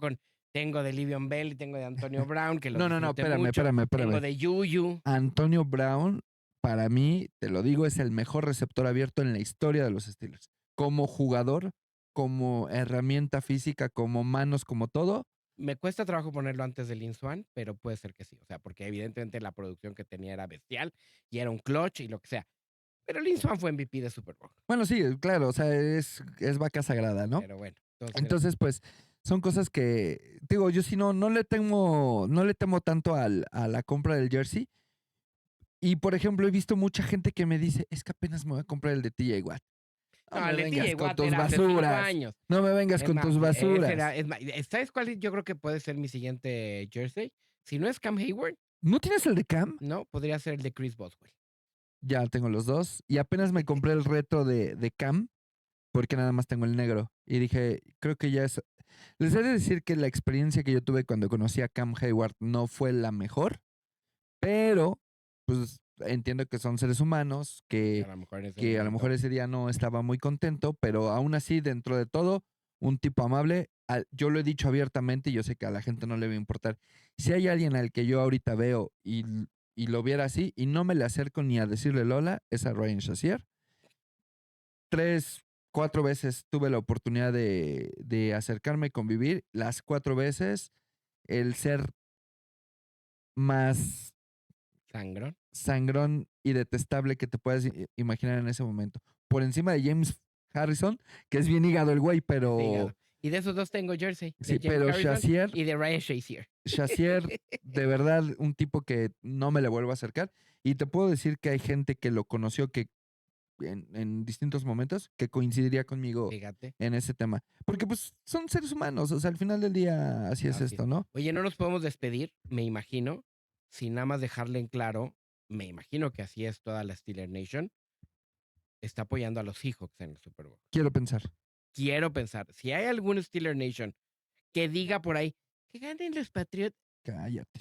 tengo de Livion Bell y tengo de Antonio Brown, que los No, disfruté espérame, mucho. espérame, Tengo espérame. de Yuyu. Antonio Brown, para mí, te lo digo, es el mejor receptor abierto en la historia de los Steelers. Como jugador, como herramienta física, como manos, como todo. Me cuesta trabajo ponerlo antes del Swan, pero puede ser que sí. O sea, porque evidentemente la producción que tenía era bestial y era un clutch y lo que sea. Pero el Swan fue MVP de Super Bowl. Bueno, sí, claro, o sea, es vaca sagrada, ¿no? Pero bueno, entonces, Entonces, pues, son cosas que, digo, yo sí no le temo tanto a la compra del jersey. Y, por ejemplo, he visto mucha gente que me dice, es que apenas me voy a comprar el de TJ Watt. No no, me el de vengas TJ con Watt tus era hace 5 basuras. años. No me vengas Es con más, tus basuras. ¿sabes cuál yo creo que puede ser mi siguiente jersey? Si no es Cam Hayward, ¿No tienes el de Cam? no, podría ser el de Chris Boswell. Ya tengo los dos. Y apenas me compré el retro de Cam, porque nada más tengo el negro. Y dije, creo que ya es. Les he de decir que la experiencia que yo tuve cuando conocí a Cam Hayward no fue la mejor, pero pues entiendo que son seres humanos, Que que, a lo mejor en ese que a lo mejor momento. ese día no estaba muy contento, pero aún así, dentro de todo, un tipo amable. Yo lo he dicho abiertamente y yo sé que a la gente no le va a importar. Si hay alguien al que yo ahorita veo y lo viera así y no me le acerco ni a decirle Lola, es a Ryan Shazier. 3, 4 veces tuve la oportunidad de acercarme y convivir. Las 4 veces, el ser más Sangrón. sangrón y detestable que te puedas imaginar en ese momento. Por encima de James Harrison, que es bien hígado el güey, Es pero hígado. Y de esos dos tengo jersey. De Sí, James pero Harrison Shazier, y de Ryan Shazier. de verdad, un tipo que no me le vuelvo a acercar. Y te puedo decir que hay gente que lo conoció que en distintos momentos que coincidiría conmigo Fíjate. en ese tema. Porque pues son seres humanos, o sea, al final del día así es Así es. esto, ¿no? Oye, no nos podemos despedir, me imagino, sin nada más dejarle en claro, me imagino que así es toda la Steeler Nation, está apoyando a los Seahawks en el Super Bowl. Quiero pensar. Quiero pensar, si hay algún Steeler Nation que diga por ahí, que ganen los Patriots, Cállate.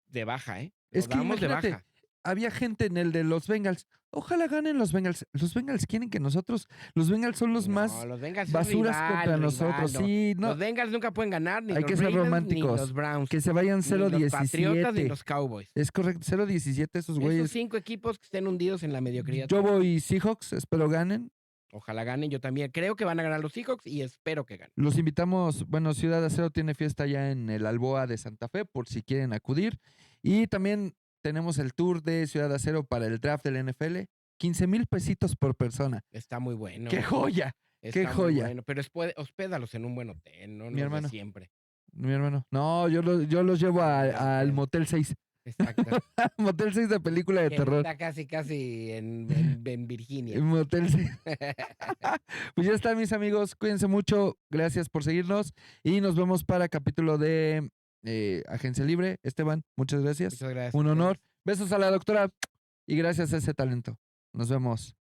de baja, ¿eh? Es Lo que damos de imagínate, baja. había gente en el de los Bengals. Ojalá ganen los Bengals. Los Bengals quieren que nosotros, los Bengals son los No, más los Bengals es basuras rival, contra nosotros. no. Sí, no, Los Bengals nunca pueden ganar, ni hay los que ser Ravens, ni románticos. los Browns, Que se vayan ni los Patriotas, ni 0-17. los Cowboys. Es correcto, 0-17 esos Esos güeyes. 5 equipos que estén hundidos en la mediocridad. Yo voy Seahawks, espero ganen. Ojalá ganen, yo también creo que van a ganar los Seahawks y espero que ganen. Los invitamos, bueno, Ciudad de Acero tiene fiesta ya en el Alboa de Santa Fe por si quieren acudir. Y también tenemos el tour de Ciudad de Acero para el draft del NFL. 15,000 pesitos por persona. Está muy bueno. ¡Qué joya! Está ¡Qué muy joya! bueno, pero hospédalos en un buen hotel, no Mi los de hermano. siempre. Mi hermano. No, yo los llevo al hotel. Motel 6. Exacto. Motel 6 de película de Que terror. está casi en Virginia. Motel 6. Pues ya está, mis amigos. Cuídense mucho. Gracias por seguirnos. Y nos vemos para capítulo de Agencia Libre. Esteban, muchas gracias. Muchas gracias. Un honor. Besos a la doctora y gracias a ese talento. Nos vemos.